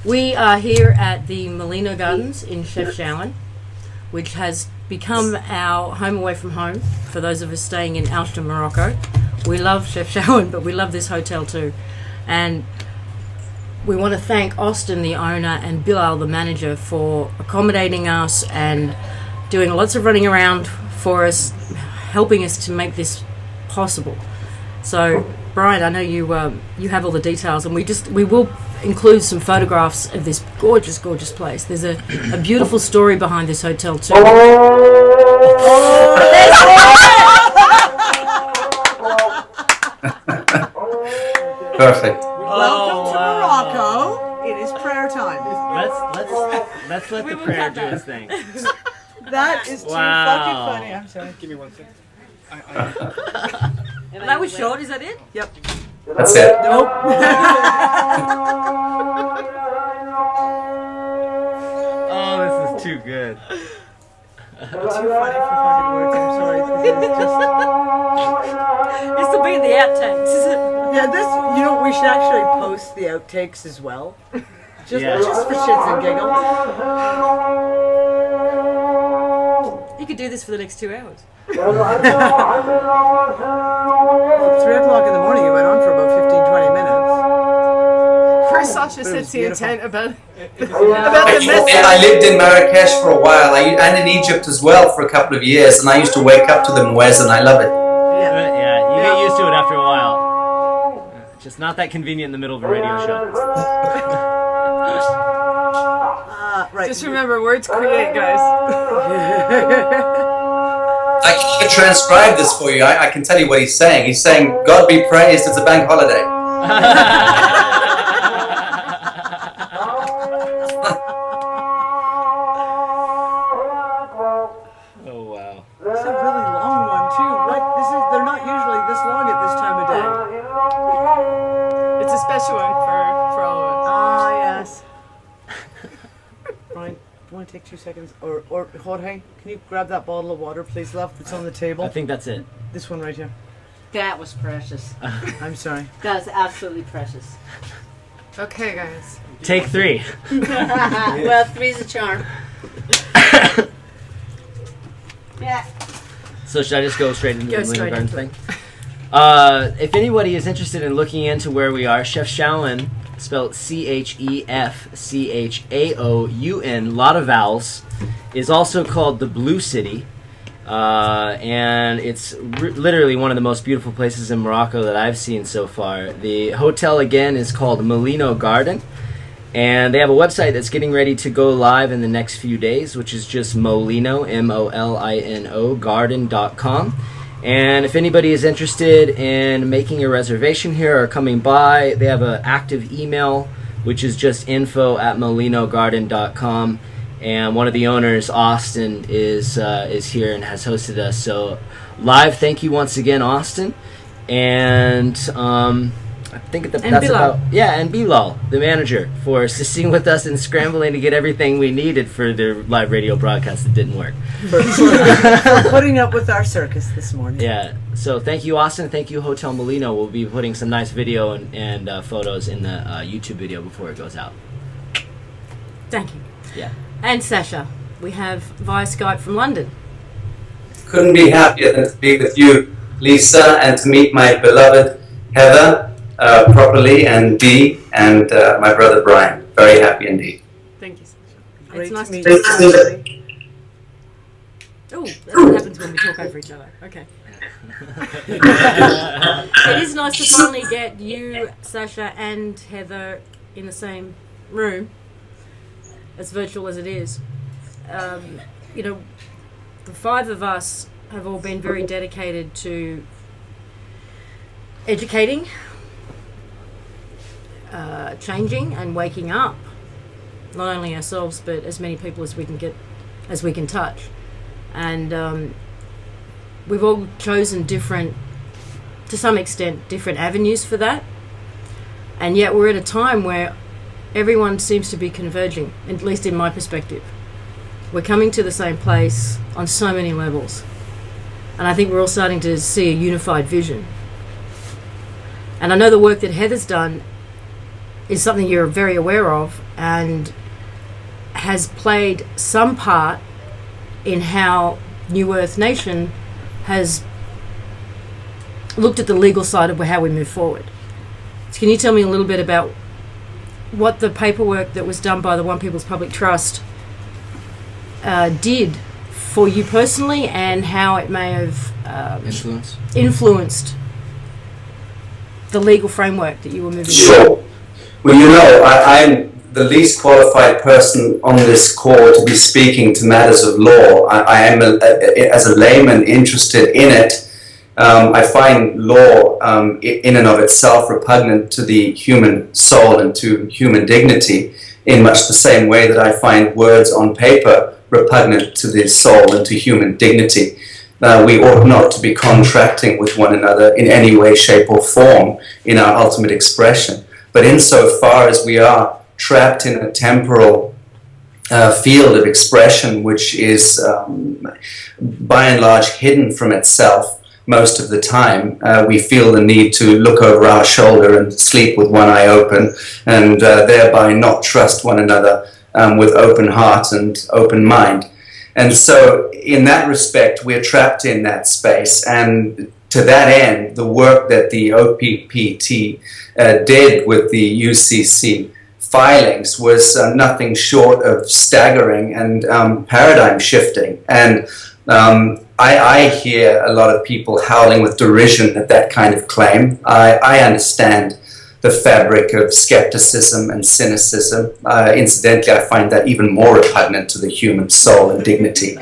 We are here at the Molino Gardens in Chefchaouen, which has become our home away from home for those of us staying in Oujda, Morocco. We love Chefchaouen, but we love this hotel too. And we want to thank Austin, the owner, and Bilal, the manager, for accommodating us and doing lots of running around for us, helping us to make this possible. So, Brian, I know you have all the details, and we will include some photographs of this gorgeous, gorgeous place. There's a beautiful story behind this hotel too. Perfect. Welcome to Morocco. It is prayer time. Let's let the prayer do its thing. That is too fucking funny. I'm sorry. Give me 1 second. That was short, is that it? Yep. That's it. Nope. Oh, this is too good. Too funny for fucking words. I'm sorry. This will be in the outtakes, is it? Yeah, we should actually post the outtakes as well. Just for shits and giggles. You could do this for the next 2 hours. Well, 3 o'clock in the morning, you went on for about 15-20 minutes. First, Sacha sets the intent about the I lived in Marrakesh for a while, and in Egypt as well for a couple of years, and I used to wake up to the muezzin. I love it. Yeah, you get used to it after a while. Just not that convenient in the middle of a radio show. Right. Just remember, words create, guys. I can transcribe this for you. I can tell you what he's saying. He's saying, God be praised, it's a bank holiday. Oh, wow. It's a really long one, too. They're not usually this long at this time of day. It's a special one for all of us. Ah, yes. Brian, do you want to take 2 seconds? Or Jorge, can you grab that bottle of water, please, love, that's on the table? I think that's it. This one right here. That was precious. I'm sorry. That was absolutely precious. Okay, guys. Take 3. Well, 3's a charm. Yeah. So should I just go straight into Go the Molino straight Gardens into thing? If anybody is interested in looking into where we are, Chefchaouen, spelled Chefchaoun, lot of vowels, is also called the Blue City, and it's literally one of the most beautiful places in Morocco that I've seen so far. The hotel again is called Molino Garden, and they have a website that's getting ready to go live in the next few days, which is just Molino, MOLINO, garden.com. And if anybody is interested in making a reservation here or coming by, they have an active email, which is just info@molinogarden.com. And one of the owners, Austin, is here and has hosted us. So live, thank you once again, Austin. And I think that's Bilal. about and Bilal, the manager, for assisting with us and scrambling to get everything we needed for the live radio broadcast that didn't work. For putting up with our circus this morning. Yeah, so thank you, Austin. Thank you, Hotel Molino. We'll be putting some nice video and photos in the YouTube video before it goes out. Thank you. Yeah. And Sacha, we have via Skype from London. Couldn't be happier than to be with you, Lisa, and to meet my beloved Heather properly, and Dee, and my brother Brian. Very happy indeed. Thank you, Sacha. Great It's nice to meet to you. Oh, that's what happens when we talk over each other. Okay. It is nice to finally get you, Sacha, and Heather in the same room, as virtual as it is. The 5 of us have all been very dedicated to educating, changing, and waking up. Not only ourselves, but as many people as we can touch. And we've all chosen to some extent, different avenues for that. And yet we're at a time where everyone seems to be converging, at least in my perspective. We're coming to the same place on so many levels. And I think we're all starting to see a unified vision. And I know the work that Heather's done is something you're very aware of and has played some part in how New Earth Nation has looked at the legal side of how we move forward. So can you tell me a little bit about what the paperwork that was done by the One People's Public Trust did for you personally, and how it may have influenced the legal framework that you were moving Sure. Well, you know, I'm the least qualified person on this call to be speaking to matters of law. I am, as a layman, interested in it. I find law in and of itself repugnant to the human soul and to human dignity, in much the same way that I find words on paper repugnant to the soul and to human dignity. We ought not to be contracting with one another in any way, shape or form in our ultimate expression. But insofar as we are trapped in a temporal field of expression which is by and large hidden from itself most of the time, we feel the need to look over our shoulder and sleep with one eye open, and thereby not trust one another with open heart and open mind. And so in that respect, we're trapped in that space. And to that end, the work that the OPPT did with the UCC filings was nothing short of staggering and paradigm shifting. And I hear a lot of people howling with derision at that kind of claim. I understand the fabric of skepticism and cynicism. Incidentally, I find that even more repugnant to the human soul and dignity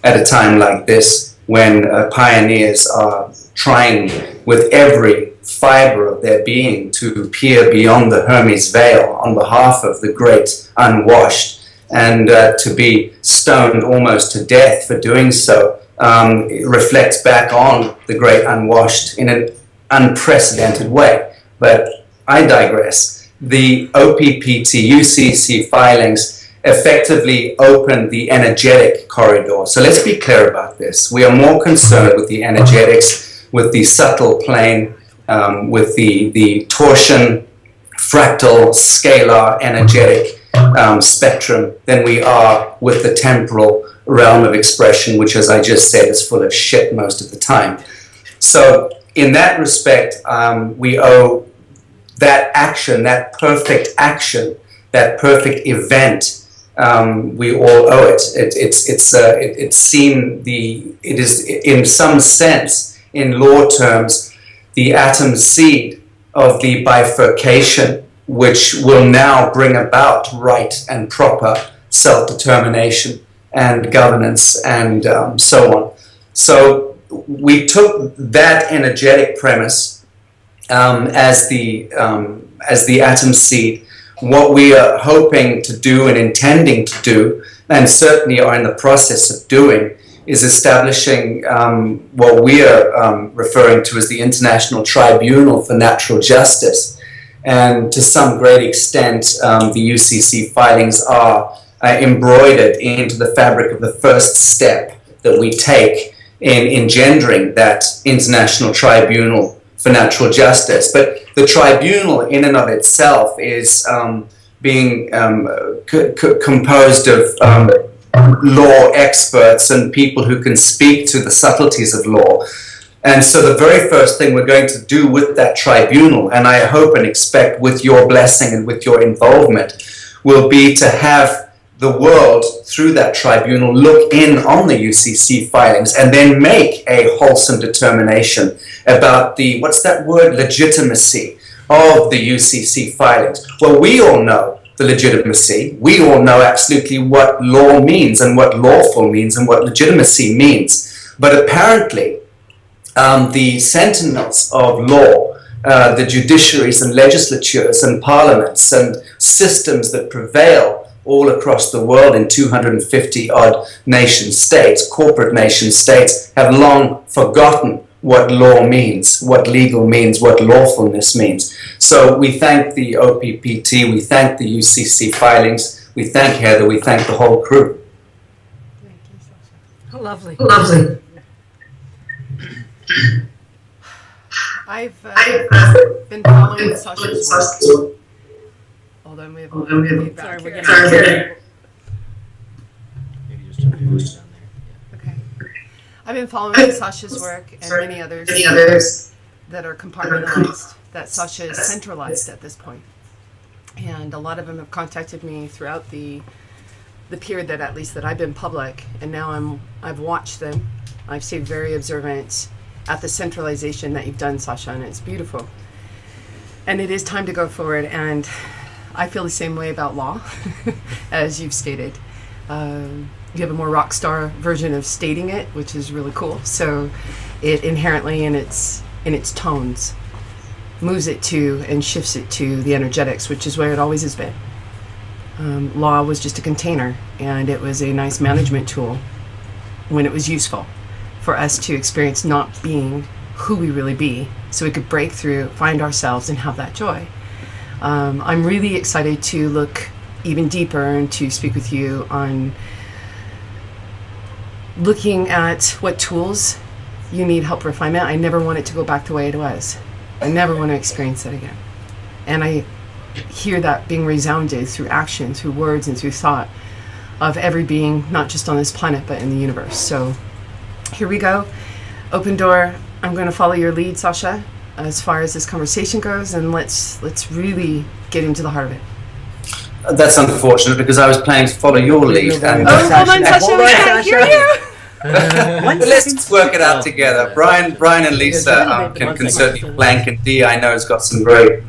at a time like this, when pioneers are trying with every fiber of their being to peer beyond the Hermes veil on behalf of the great unwashed, and to be stoned almost to death for doing so. It reflects back on the great unwashed in an unprecedented way. But I digress. The OPPT UCC filings effectively opened the energetic corridor. So let's be clear about this. We are more concerned with the energetics, with the subtle plane, with the torsion, fractal, scalar, energetic spectrum than we are with the temporal realm of expression, which, as I just said, is full of shit most of the time. So in that respect, we owe that action, that perfect action, that perfect event, we all owe it. It is in some sense, in law terms, the atom seed of the bifurcation, which will now bring about right and proper self-determination and governance and so on. So we took that energetic premise as the atom seed. What we are hoping to do and intending to do, and certainly are in the process of doing, is establishing what we are referring to as the International Tribunal for Natural Justice. And to some great extent, the UCC filings are embroidered into the fabric of the first step that we take in engendering that International Tribunal for Natural Justice. But the tribunal in and of itself is being composed of law experts and people who can speak to the subtleties of law. And so the very first thing we're going to do with that tribunal, and I hope and expect with your blessing and with your involvement, will be to have the world, through that tribunal, look in on the UCC filings and then make a wholesome determination about the, what's that word, legitimacy of the UCC filings. Well, we all know the legitimacy. We all know absolutely what law means and what lawful means and what legitimacy means. But apparently, the sentinels of law, the judiciaries and legislatures and parliaments and systems that prevail all across the world in 250 odd nation states, corporate nation states, have long forgotten what law means, what legal means, what lawfulness means. So we thank the OPPT, we thank the UCC filings, we thank Heather, we thank the whole crew. Lovely. Lovely. I've been following Sacha's work Hold on, we have a little feedback. Sorry, we're here. getting. Maybe just turn the voice down there. Okay. I've been following Sacha's work and many others that are compartmentalized, that Sacha is centralized at this point. And a lot of them have contacted me throughout the period that at least that I've been public, and now I've watched them. I've stayed very observant at the centralization that you've done, Sacha, and it's beautiful. And it is time to go forward, and I feel the same way about law, as you've stated. You have a more rock star version of stating it, which is really cool. So it inherently in its tones moves it to and shifts it to the energetics, which is where it always has been. Law was just a container, and it was a nice management tool when it was useful for us to experience not being who we really be, so we could break through, find ourselves, and have that joy. I'm really excited to look even deeper and to speak with you on looking at what tools you need help refinement. I never want it to go back the way it was. I never want to experience that again. And I hear that being resounded through action, through words, and through thought of every being, not just on this planet, but in the universe. So here we go. Open door. I'm going to follow your lead, Sacha, as far as this conversation goes, and let's really get into the heart of it. That's unfortunate because I was planning to follow your lead. And, Hold on, Sacha, we can't hear you. but let's work it out together. Brian and Lisa can certainly flank, and Dee, I know, has got some great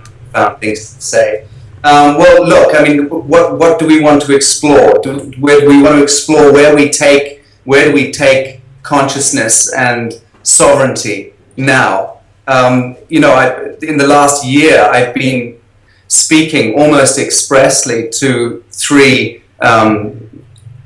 things to say. Well, look, I mean, what do we want to explore? Where do we want to explore where do we take consciousness and sovereignty now? In the last year, I've been speaking almost expressly to three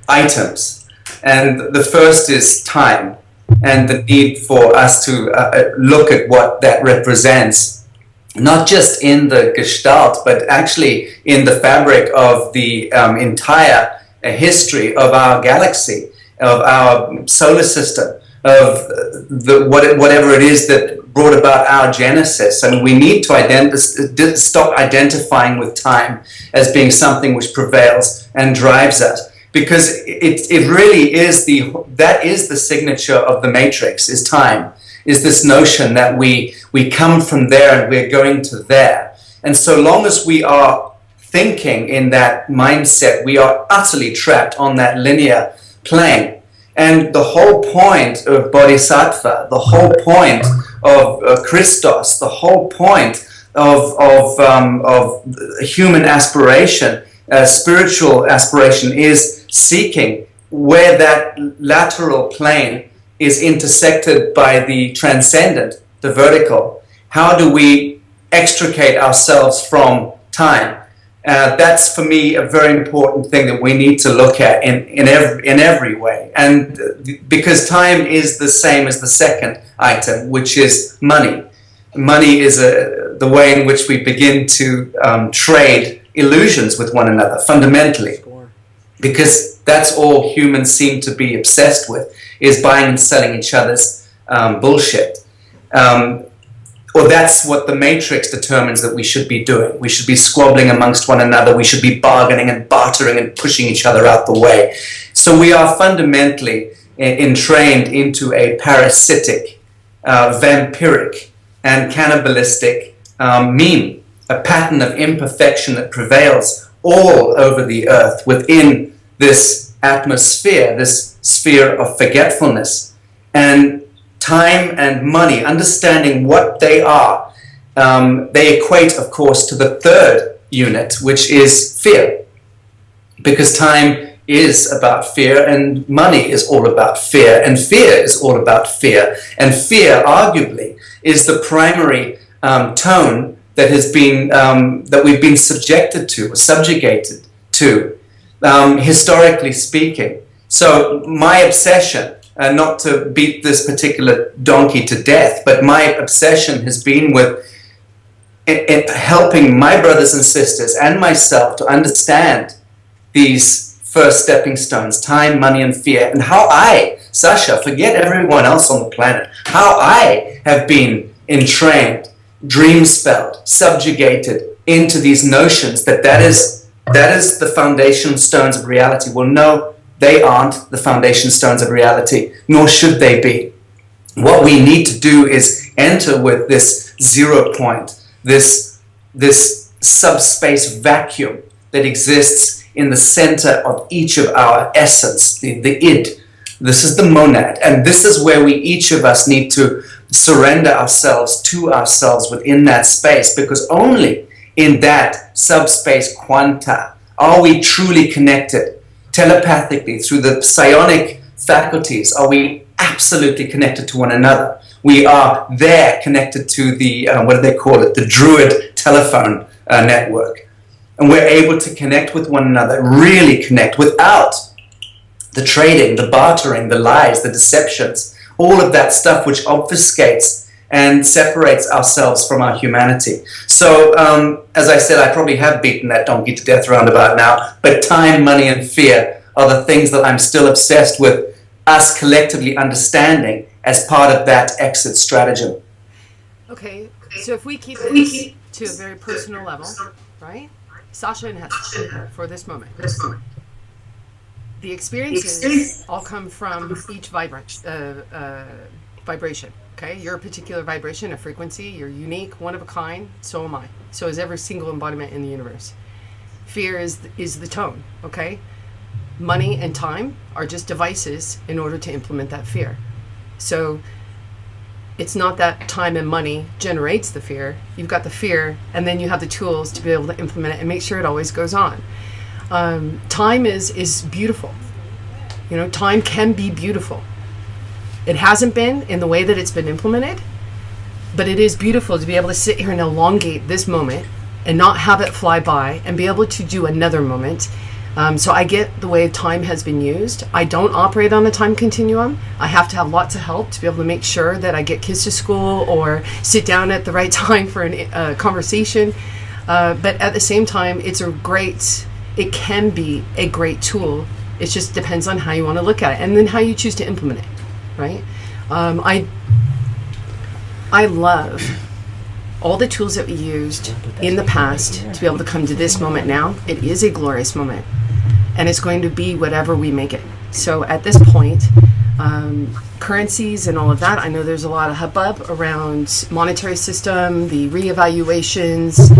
items. And the first is time, and the need for us to look at what that represents, not just in the gestalt, but actually in the fabric of the entire history of our galaxy, of our solar system, of whatever it is that brought about our genesis. And we need to stop identifying with time as being something which prevails and drives us. Because it really is that is the signature of the matrix, is time, is this notion that we come from there and we're going to there. And so long as we are thinking in that mindset, we are utterly trapped on that linear plane. And the whole point of Bodhisattva, the whole point of Christos, the whole point of human aspiration, spiritual aspiration, is seeking where that lateral plane is intersected by the transcendent, the vertical. How do we extricate ourselves from time? That's, for me, a very important thing that we need to look at in every way. And because time is the same as the second item, which is money. Money is the way in which we begin to trade illusions with one another, fundamentally. Because that's all humans seem to be obsessed with, is buying and selling each other's bullshit. Or that's what the matrix determines that we should be doing. We should be squabbling amongst one another. We should be bargaining and bartering and pushing each other out the way. So we are fundamentally entrained into a parasitic, vampiric, and cannibalistic meme, a pattern of imperfection that prevails all over the earth within this atmosphere, this sphere of forgetfulness. And time and money, understanding what they are, they equate, of course, to the third unit, which is fear. Because time is about fear, and money is all about fear, and fear is all about fear. And fear, arguably, is the primary tone that has been that we've been subjected to, or subjugated to, historically speaking. So my obsession, not to beat this particular donkey to death, but my obsession has been with helping my brothers and sisters and myself to understand these first stepping stones, time, money, and fear, and how I, Sacha, forget everyone else on the planet, how I have been entrained, dream-spelled, subjugated, into these notions that is the foundation stones of reality. Well, no, they aren't the foundation stones of reality, nor should they be. What we need to do is enter with this 0 point, this subspace vacuum that exists in the center of each of our essence, the id. This is the monad, and this is where we, each of us, need to surrender ourselves to ourselves within that space, because only in that subspace quanta are we truly connected telepathically through the psionic faculties. Are we absolutely connected to one another? We are there connected to the, what do they call it, the Druid telephone network. And we're able to connect with one another, really connect, without the trading, the bartering, the lies, the deceptions, all of that stuff which obfuscates and separates ourselves from our humanity. So, as I said, I probably have beaten that donkey to death roundabout now, but time, money, and fear are the things that I'm still obsessed with us collectively understanding as part of that exit stratagem. Okay, so if we keep this to a very personal level, right? Sacha and Heather, for this moment. The experiences all come from each vibration, okay? You're a particular vibration, a frequency, you're unique, one of a kind, so am I. So is every single embodiment in the universe. Fear is the tone, okay? Money and time are just devices in order to implement that fear. So it's not that time and money generates the fear. You've got the fear, and then you have the tools to be able to implement it and make sure it always goes on. Time is beautiful. You know, time can be beautiful. It hasn't been in the way that it's been implemented, but it is beautiful to be able to sit here and elongate this moment and not have it fly by and be able to do another moment. So I get the way time has been used. I don't operate on a time continuum. I have to have lots of help to be able to make sure that I get kids to school or sit down at the right time for a conversation. But at the same time, it can be a great tool. It just depends on how you want to look at it and then how you choose to implement it, right? I love all the tools that we used in the past to be able to come to this moment now. It is a glorious moment, and it's going to be whatever we make it. So at this point, currencies and all of that, I know there's a lot of hubbub around monetary system, the reevaluations.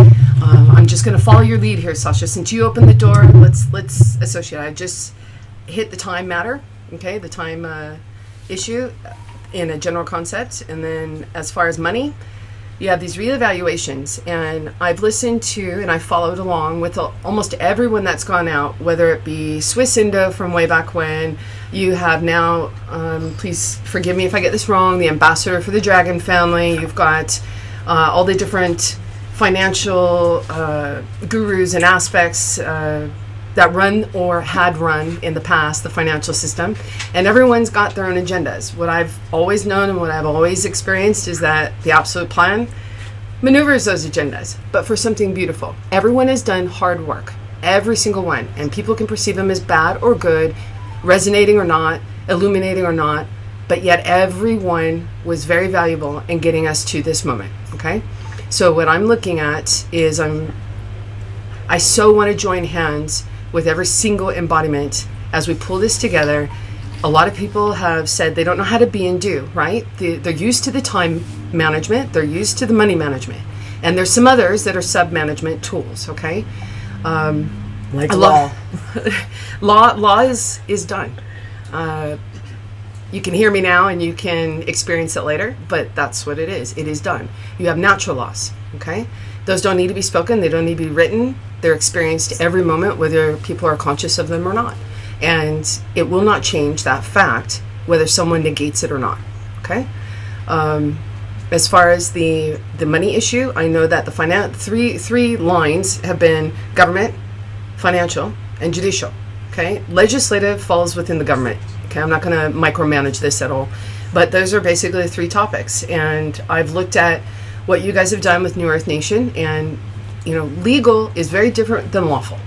I'm just going to follow your lead here, Sacha. Since you opened the door, let's associate. I just hit the time matter, okay, the time issue in a general concept, and then as far as money, you have these reevaluations, and I've listened to and I followed along with almost everyone that's gone out, whether it be Swiss Indo from way back when, you have now, please forgive me if I get this wrong, the ambassador for the Dragon family, you've got all the different financial gurus and aspects that run or had run in the past the financial system, and everyone's got their own agendas. What I've always known and what I've always experienced is that the absolute plan maneuvers those agendas, but for something beautiful. Everyone has done hard work, every single one, and people can perceive them as bad or good, resonating or not, illuminating or not, but yet everyone was very valuable in getting us to this moment, okay? So what I'm looking at is I so want to join hands with every single embodiment as we pull this together. A lot of people have said they don't know how to be and do, right? They're used to the time management, they're used to the money management, and there's some others that are sub-management tools, okay? Like law. Law is done. You can hear me now and you can experience it later, but that's what it is. It is done. You have natural laws, okay? Those don't need to be spoken. They don't need to be written. They're experienced every moment, whether people are conscious of them or not. And it will not change that fact, whether someone negates it or not, okay? As far as the money issue, I know that the three lines have been government, financial, and judicial, okay? Legislative falls within the government, okay? I'm not going to micromanage this at all. But those are basically the three topics. And I've looked at what you guys have done with New Earth Nation, and you know, legal is very different than lawful.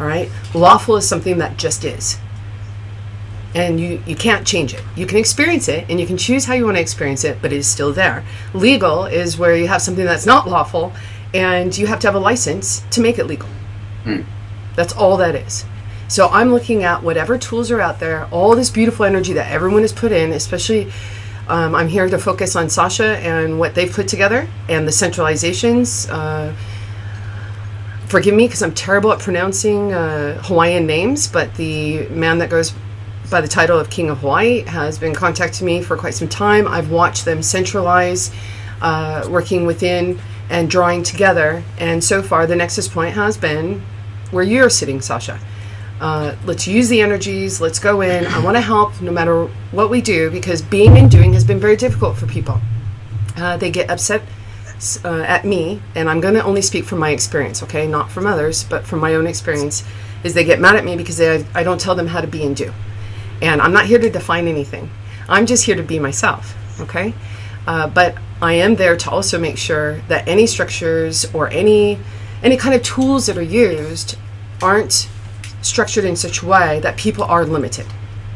All right, lawful is something that just is, and you can't change it. You can experience it, and you can choose how you want to experience it, but it is still there. Legal is where you have something that's not lawful, and you have to have a license to make it legal. Mm. That's all that is. So I'm looking at whatever tools are out there, all this beautiful energy that everyone has put in, especially I'm here to focus on Sacha and what they've put together and the centralizations. Forgive me because I'm terrible at pronouncing Hawaiian names, but the man that goes by the title of King of Hawaii has been contacting me for quite some time. I've watched them centralize, working within and drawing together. And so far, the nexus point has been where you're sitting, Sacha. Let's use the energies. Let's go in. I want to help no matter what we do, because being and doing has been very difficult for people. They get upset at me, and I'm going to only speak from my experience, okay? Not from others, but from my own experience, is they get mad at me because I don't tell them how to be and do. And I'm not here to define anything. I'm just here to be myself, okay? But I am there to also make sure that any structures or any kind of tools that are used aren't structured in such a way that people are limited.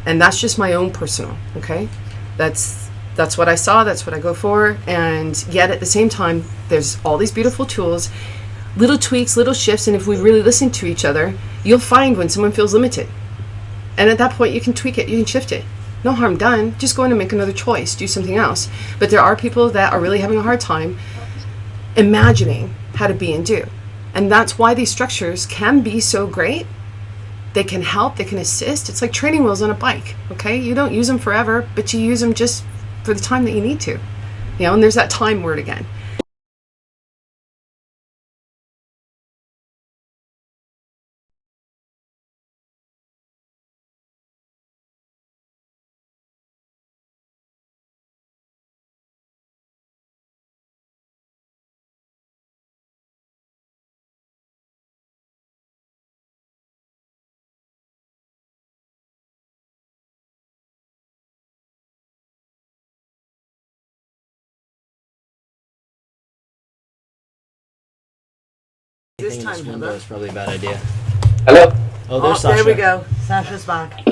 And that's just my own personal, okay? That's what I saw, that's what I go for, and yet at the same time, there's all these beautiful tools, little tweaks, little shifts, and if we really listen to each other, you'll find when someone feels limited. And at that point, you can tweak it, you can shift it. No harm done, just go in and make another choice, do something else. But there are people that are really having a hard time imagining how to be and do. And that's why these structures can be so great. They can help, they can assist. It's like training wheels on a bike, okay? You don't use them forever, but you use them just for the time that you need to. You know, and there's that time word again. Anything in this window is probably a bad idea. Hello? Oh, there's Sacha. There we go. Sasha's back.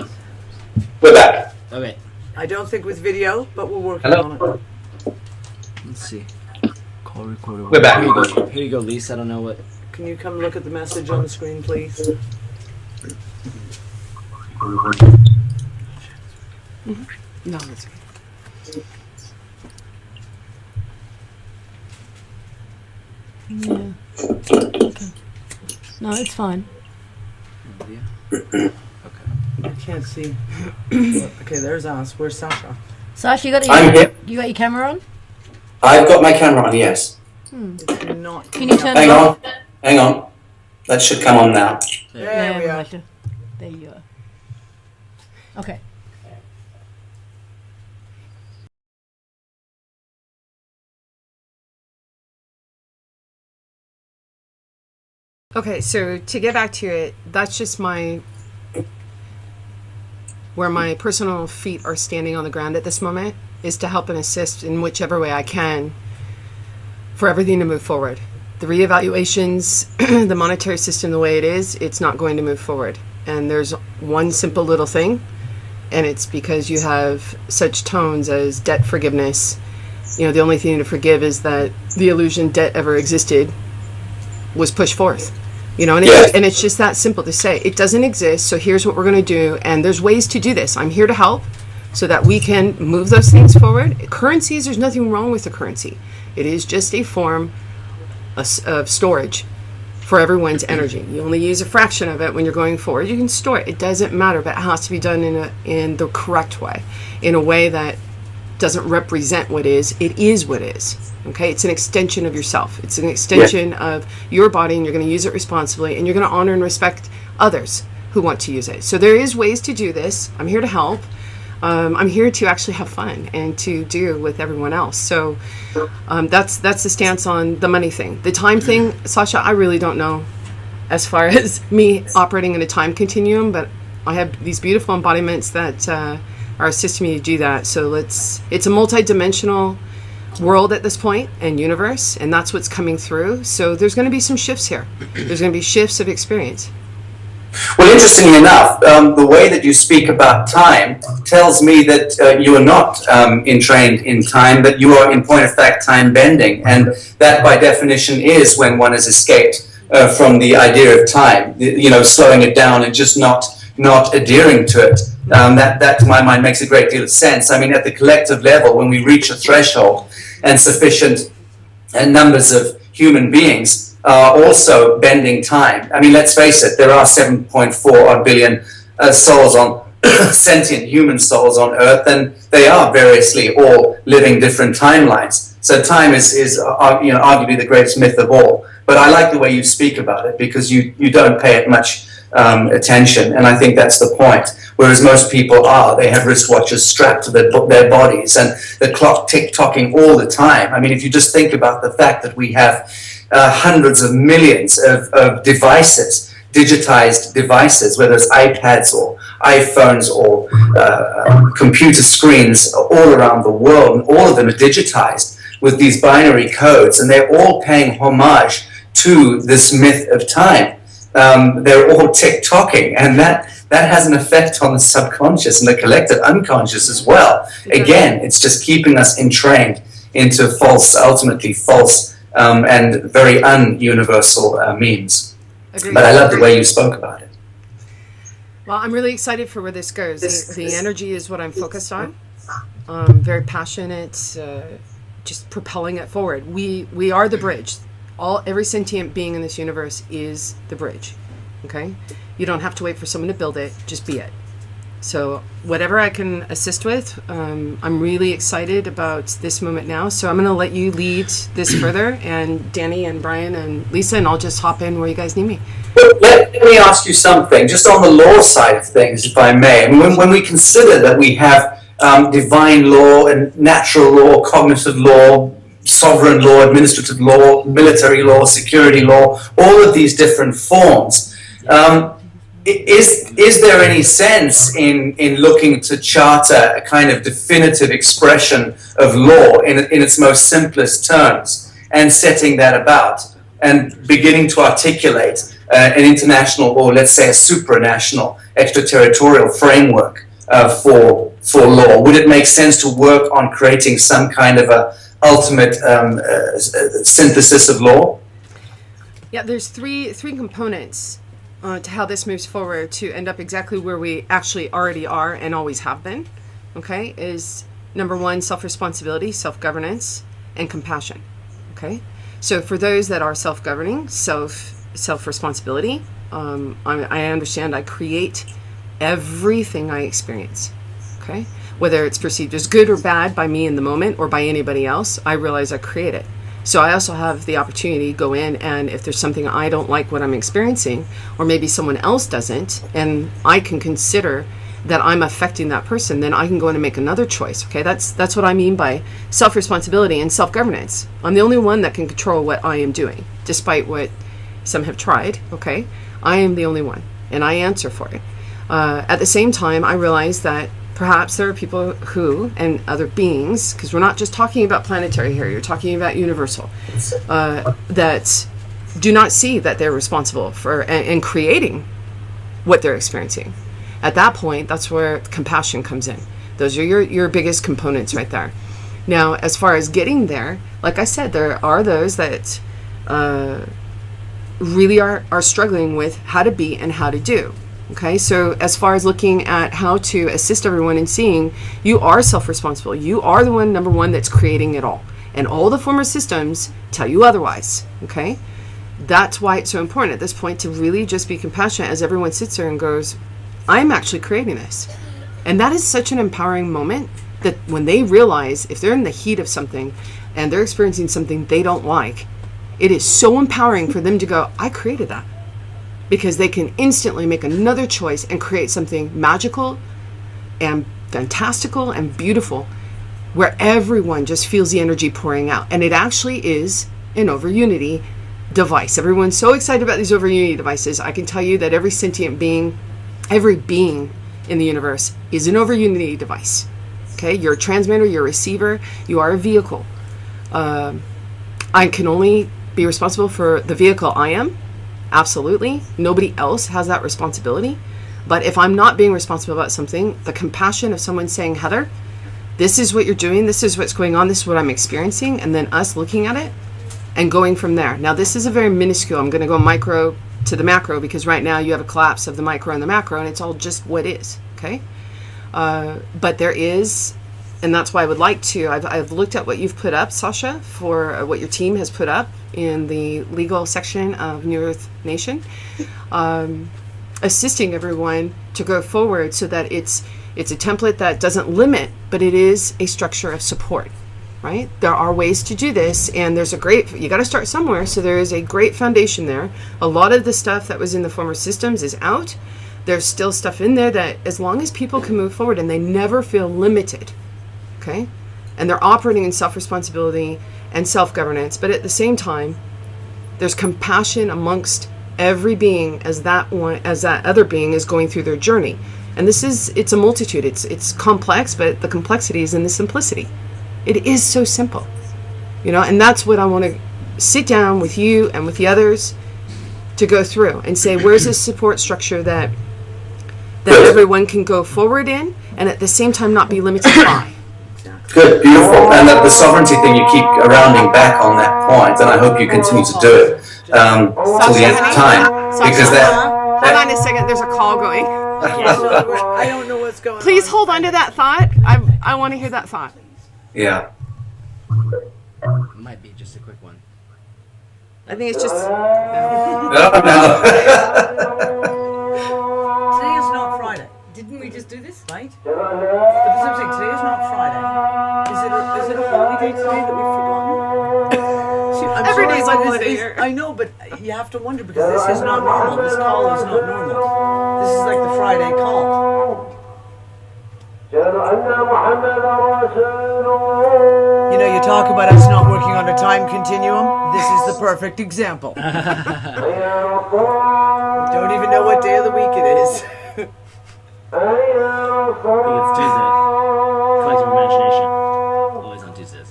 We're back. Okay, I don't think with video, but we're working Hello? on it. let's see. Call recorder. We're back. Here you go. Here you go, Lisa. I don't know what. Can you come look at the message on the screen, please? No, that's okay. Yeah. Okay. No, it's fine. Okay. I can't see. Okay, there's us. Where's Sacha? Sacha, I'm here. you got your camera on? I've got my camera on, yes. It's not. Can you turn Hang it off? on. Hang on. That should come on now. There we are. Sacha. There you are. Okay. Okay, so to get back to it, that's just where my personal feet are standing on the ground at this moment, is to help and assist in whichever way I can for everything to move forward. The reevaluations, the monetary system the way it is, it's not going to move forward. And there's one simple little thing, and it's because you have such tones as debt forgiveness. You know, the only thing to forgive is that the illusion debt ever existed was pushed forth. You know, and it's just that simple to say it doesn't exist, so here's what we're going to do, and there's ways to do this. I'm here to help so that we can move those things forward. Currencies, there's nothing wrong with the currency. It is just a form of storage for everyone's energy. You only use a fraction of it when you're going forward. You can store it. It doesn't matter, but it has to be done in the correct way, in a way that doesn't represent what is. It is what is. Okay, it's an extension of yourself. It's an extension of your body, and you're going to use it responsibly, and you're going to honor and respect others who want to use it. So there is ways to do this. I'm here to help. I'm here to actually have fun and to do with everyone else. So that's the stance on the money thing. The time thing, Sacha, I really don't know as far as me operating in a time continuum, but I have these beautiful embodiments that are assisting me to do that. So it's a multi-dimensional world at this point and universe, and that's what's coming through. So there's going to be some shifts here. There's going to be shifts of experience. Well, interestingly enough, the way that you speak about time tells me that you are not entrained in time, but you are, in point of fact, time bending. And that, by definition, is when one has escaped from the idea of time, slowing it down and just not adhering to it. That, to my mind, makes a great deal of sense. I mean, at the collective level, when we reach a threshold and sufficient numbers of human beings are also bending time. I mean, let's face it, there are 7.4 odd billion souls on sentient human souls on Earth, and they are variously all living different timelines. So time is arguably the greatest myth of all. But I like the way you speak about it, because you don't pay it much attention, and I think that's the point. Whereas most people they have wristwatches strapped to their bodies, and the clock tick-tocking all the time. I mean, if you just think about the fact that we have hundreds of millions of devices, digitized devices, whether it's iPads or iPhones or computer screens all around the world, and all of them are digitized with these binary codes, and they're all paying homage to this myth of time. They're all tick-tocking, and that has an effect on the subconscious and the collective unconscious as well. Again, it's just keeping us entrained into ultimately false and very un-universal memes. Agreed. But I love the way you spoke about it. Well, I'm really excited for where this goes. The energy is what I'm focused on. Very passionate, just propelling it forward. We are the bridge. Every sentient being in this universe is the bridge. Okay? You don't have to wait for someone to build it, just be it. So whatever I can assist with, I'm really excited about this moment now. So I'm going to let you lead this further, and Danny and Brian and Lisa, and I'll just hop in where you guys need me. Let me ask you something, just on the law side of things, if I may. I mean, when we consider that we have divine law and natural law, cognitive law, sovereign law, administrative law, military law, security law, all of these different forms, is there any sense in looking to charter a kind of definitive expression of law in its most simplest terms, and setting that about and beginning to articulate an international, or let's say a supranational, extraterritorial framework for law? Would it make sense to work on creating some kind of a ultimate synthesis of law? Yeah, there's three components to how this moves forward to end up exactly where we actually already are and always have been. Okay, is number one, self-responsibility, self-governance, and compassion. Okay, so for those that are self-governing, self-responsibility, I understand I create everything I experience. Okay, whether it's perceived as good or bad by me in the moment or by anybody else, I realize I create it. So I also have the opportunity to go in, and if there's something I don't like what I'm experiencing, or maybe someone else doesn't, and I can consider that I'm affecting that person, then I can go in and make another choice. Okay, that's what I mean by self-responsibility and self-governance. I'm the only one that can control what I am doing, despite what some have tried. Okay, I am the only one, and I answer for it. At the same time, I realize that perhaps there are people who, and other beings, because we're not just talking about planetary here, you're talking about universal, that do not see that they're responsible for and creating what they're experiencing. At that point, that's where compassion comes in. Those are your biggest components right there. Now, as far as getting there, like I said, there are those that really are struggling with how to be and how to do. Okay, so as far as looking at how to assist everyone in seeing, you are self-responsible. You are the one, number one, that's creating it all. And all the former systems tell you otherwise. Okay, that's why it's so important at this point to really just be compassionate as everyone sits there and goes, I'm actually creating this. And that is such an empowering moment, that when they realize, if they're in the heat of something and they're experiencing something they don't like, it is so empowering for them to go, I created that. Because they can instantly make another choice and create something magical and fantastical and beautiful, where everyone just feels the energy pouring out. And it actually is an over-unity device. Everyone's so excited about these over-unity devices. I can tell you that every sentient being, every being in the universe is an over-unity device. Okay, you're a transmitter, you're a receiver, you are a vehicle. I can only be responsible for the vehicle I am, Absolutely. Nobody else has that responsibility. But if I'm not being responsible about something, the compassion of someone saying, Heather, this is what you're doing, this is what's going on, this is what I'm experiencing, and then us looking at it and going from there. Now, this is a very minuscule, I'm going to go micro to the macro, because right now you have a collapse of the micro and the macro, and it's all just what is, okay? But there is, and that's why I would like to, I've looked at what you've put up, Sacha, for what your team has put up in the legal section of New Earth Nation, assisting everyone to go forward so that it's a template that doesn't limit, but it is a structure of support, right? There are ways to do this, and there's you got to start somewhere, so there is a great foundation there. A lot of the stuff that was in the former systems is out. There's still stuff in there that, as long as people can move forward and they never feel limited, okay? And they're operating in self-responsibility and self-governance, but at the same time, there's compassion amongst every being as that other being is going through their journey. And it's a multitude. It's complex, but the complexity is in the simplicity. It is so simple, and that's what I want to sit down with you and with the others to go through and say, where's this support structure that everyone can go forward in, and at the same time not be limited by. Good, beautiful. And the sovereignty thing, you keep rounding back on that point, and I hope you continue to do it till the end of time. Because hold on a second, there's a call going. I don't know what's going on. Please hold on to that thought. I want to hear that thought. Yeah. It might be just a quick one. I think it's just... No. Today is not Friday. Didn't we just do this? Right? But there's something, today is not Friday. Is it a holiday today that we've forgotten? See, I'm Every sorry, day's a but holiday here. I know, but you have to wonder, because this is not normal. This call is not normal. This is like the Friday call. You talk about us not working on a time continuum. This is the perfect example. Don't even know what day of the week it is. I think it's Tuesday. Collective imagination. Always on Tuesdays.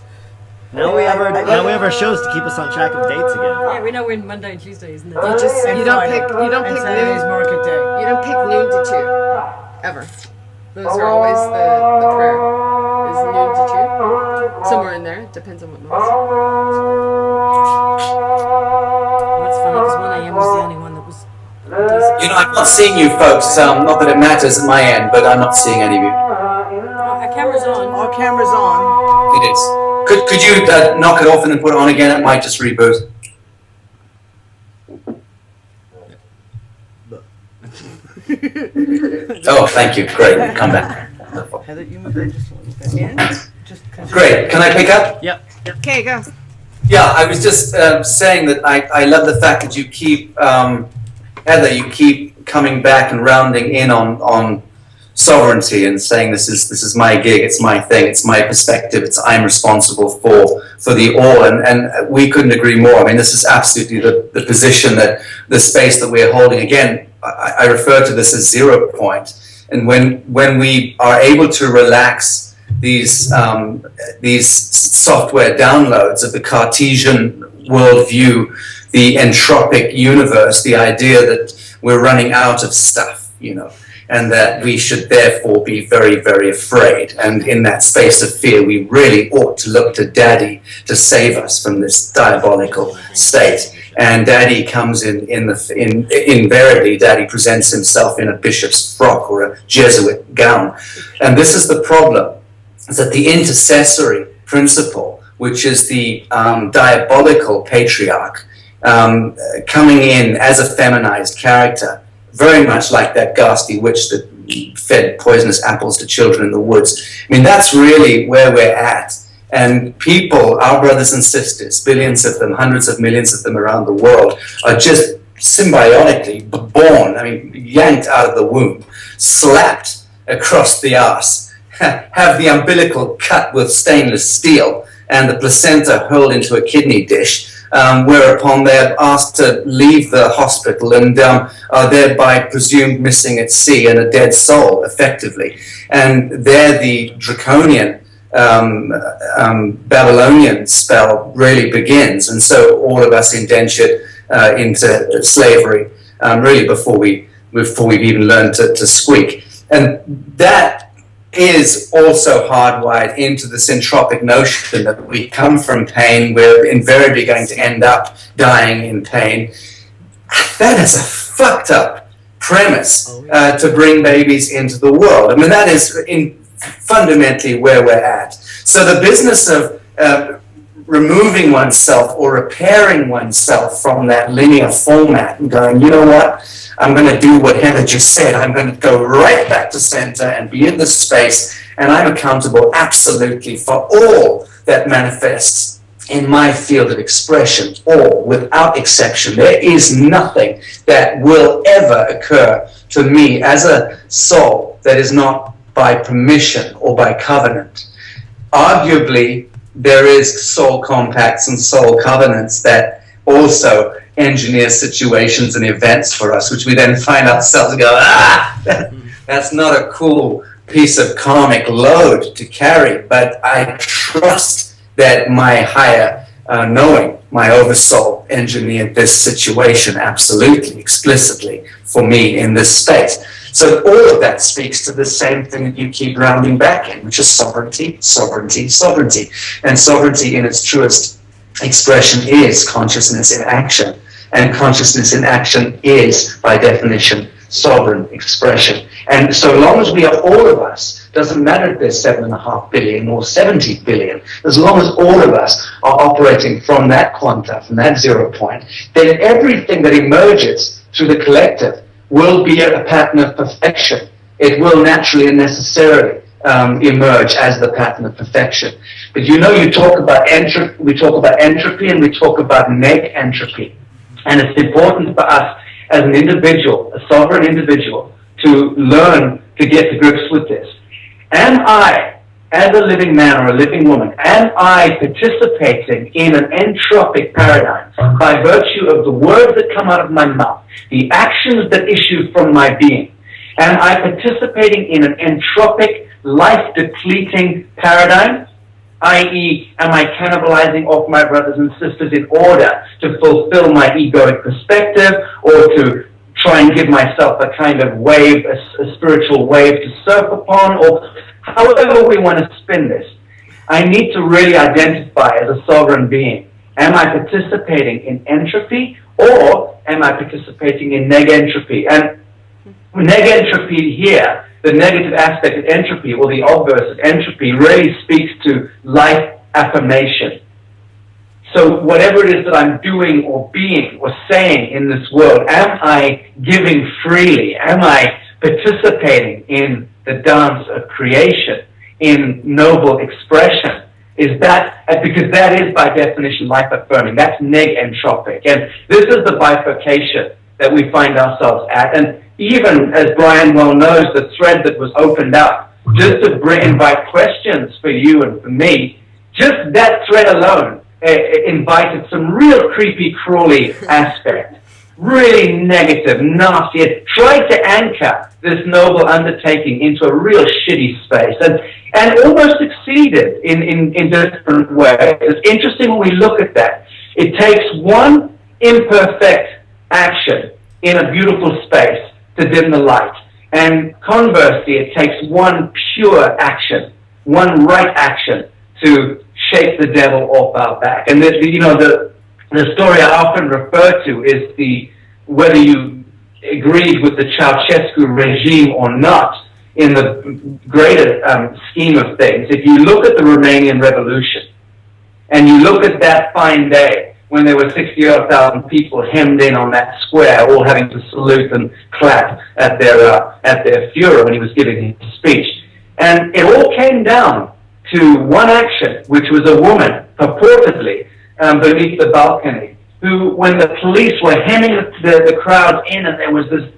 Now we have our shows to keep us on track of dates again. Yeah, we know when Monday and Tuesday, isn't it? You don't pick Saturday's noon. market day. You don't pick noon to 2 ever. Those are always the prayer. Is noon to 2. Somewhere in there. Depends on what month. That's funny because 1 a.m. was the only one that was. I'm not seeing you folks. Not that it matters at my end, but I'm not seeing any of you. Our camera's on. Our camera's on. It is. Could you knock it off and then put it on again? It might just reboot. Oh, thank you. Great. Come back. Heather, you move that just a little bit. Yeah. Great. Can I pick up? Yep. Okay, go. Yeah, I was just saying that I love the fact that you keep, Heather, you keep coming back and rounding in on sovereignty and saying this is my gig, it's my thing, it's my perspective, I'm responsible for the all, and we couldn't agree more. I mean, this is absolutely the position, that the space that we're holding. Again, I refer to this as 0 point, and when we are able to relax these software downloads of the Cartesian worldview, the entropic universe, the idea that we're running out of stuff, and that we should therefore be very, very afraid. And in that space of fear, we really ought to look to Daddy to save us from this diabolical state. And Daddy comes invariably, Daddy presents himself in a bishop's frock or a Jesuit gown. And this is the problem, is that the intercessory principle, which is the diabolical patriarch, coming in as a feminized character, very much like that ghastly witch that fed poisonous apples to children in the woods. I mean, that's really where we're at. And people, our brothers and sisters, billions of them, hundreds of millions of them around the world, are just symbiotically born, yanked out of the womb, slapped across the arse, have the umbilical cut with stainless steel, and the placenta hurled into a kidney dish, whereupon they're asked to leave the hospital and are thereby presumed missing at sea and a dead soul, effectively. And there the draconian Babylonian spell really begins. And so all of us indentured into slavery, really before we've even learned to squeak. And that is also hardwired into this entropic notion that we come from pain, we're invariably going to end up dying in pain. That is a fucked up premise to bring babies into the world. I mean, that is fundamentally where we're at. So the business of removing oneself or repairing oneself from that linear format and going, you know what, I'm going to do what Heather just said. I'm going to go right back to center and be in this space, and I'm accountable absolutely for all that manifests in my field of expression, all, without exception. There is nothing that will ever occur to me as a soul that is not by permission or by covenant. Arguably, there is soul compacts and soul covenants that also engineer situations and events for us, which we then find ourselves go, that's not a cool piece of karmic load to carry, but I trust that my higher knowing, my oversoul, engineered this situation absolutely, explicitly for me in this space. So all of that speaks to the same thing that you keep rounding back in, which is sovereignty, sovereignty, sovereignty. And sovereignty in its truest expression is consciousness in action. And consciousness in action is, by definition, sovereign expression. And so long as we are all of us, doesn't matter if there's 7.5 billion or 70 billion, as long as all of us are operating from that quanta, from that 0 point, then everything that emerges through the collective will be a pattern of perfection. It will naturally and necessarily emerge as the pattern of perfection. But you know, you talk about entropy, we talk about entropy and we talk about neg-entropy. And it's important for us as an individual, a sovereign individual, to learn to get to grips with this. Am I, as a living man or a living woman, am I participating in an entropic paradigm by virtue of the words that come out of my mouth, the actions that issue from my being? Am I participating in an entropic, life-depleting paradigm? I.e., am I cannibalizing off my brothers and sisters in order to fulfill my egoic perspective, or to try and give myself a kind of wave, a spiritual wave to surf upon, or however we want to spin this? I need to really identify as a sovereign being. Am I participating in entropy, or am I participating in neg-entropy? And neg-entropy here, the negative aspect of entropy, or the obverse of entropy, really speaks to life affirmation. So whatever it is that I'm doing or being or saying in this world, am I giving freely? Am I participating in the dance of creation, in noble expression? Is that, because that is by definition life affirming, that's neg-entropic. And this is the bifurcation that we find ourselves at. And even, as Brian well knows, the thread that was opened up, just to invite questions for you and for me, just that thread alone invited some real creepy, crawly aspect. Really negative, nasty. It tried to anchor this noble undertaking into a real shitty space, and almost succeeded in different ways. It's interesting when we look at that. It takes one imperfect action in a beautiful space to dim the light. And conversely, it takes one pure action, one right action to shake the devil off our back. And the story I often refer to is whether you agreed with the Ceausescu regime or not in the greater scheme of things. If you look at the Romanian Revolution, and you look at that fine day when there were 60,000 people hemmed in on that square, all having to salute and clap at their Führer when he was giving his speech. And it all came down to one action, which was a woman, purportedly, beneath the balcony, who, when the police were hemming the crowd in and there was this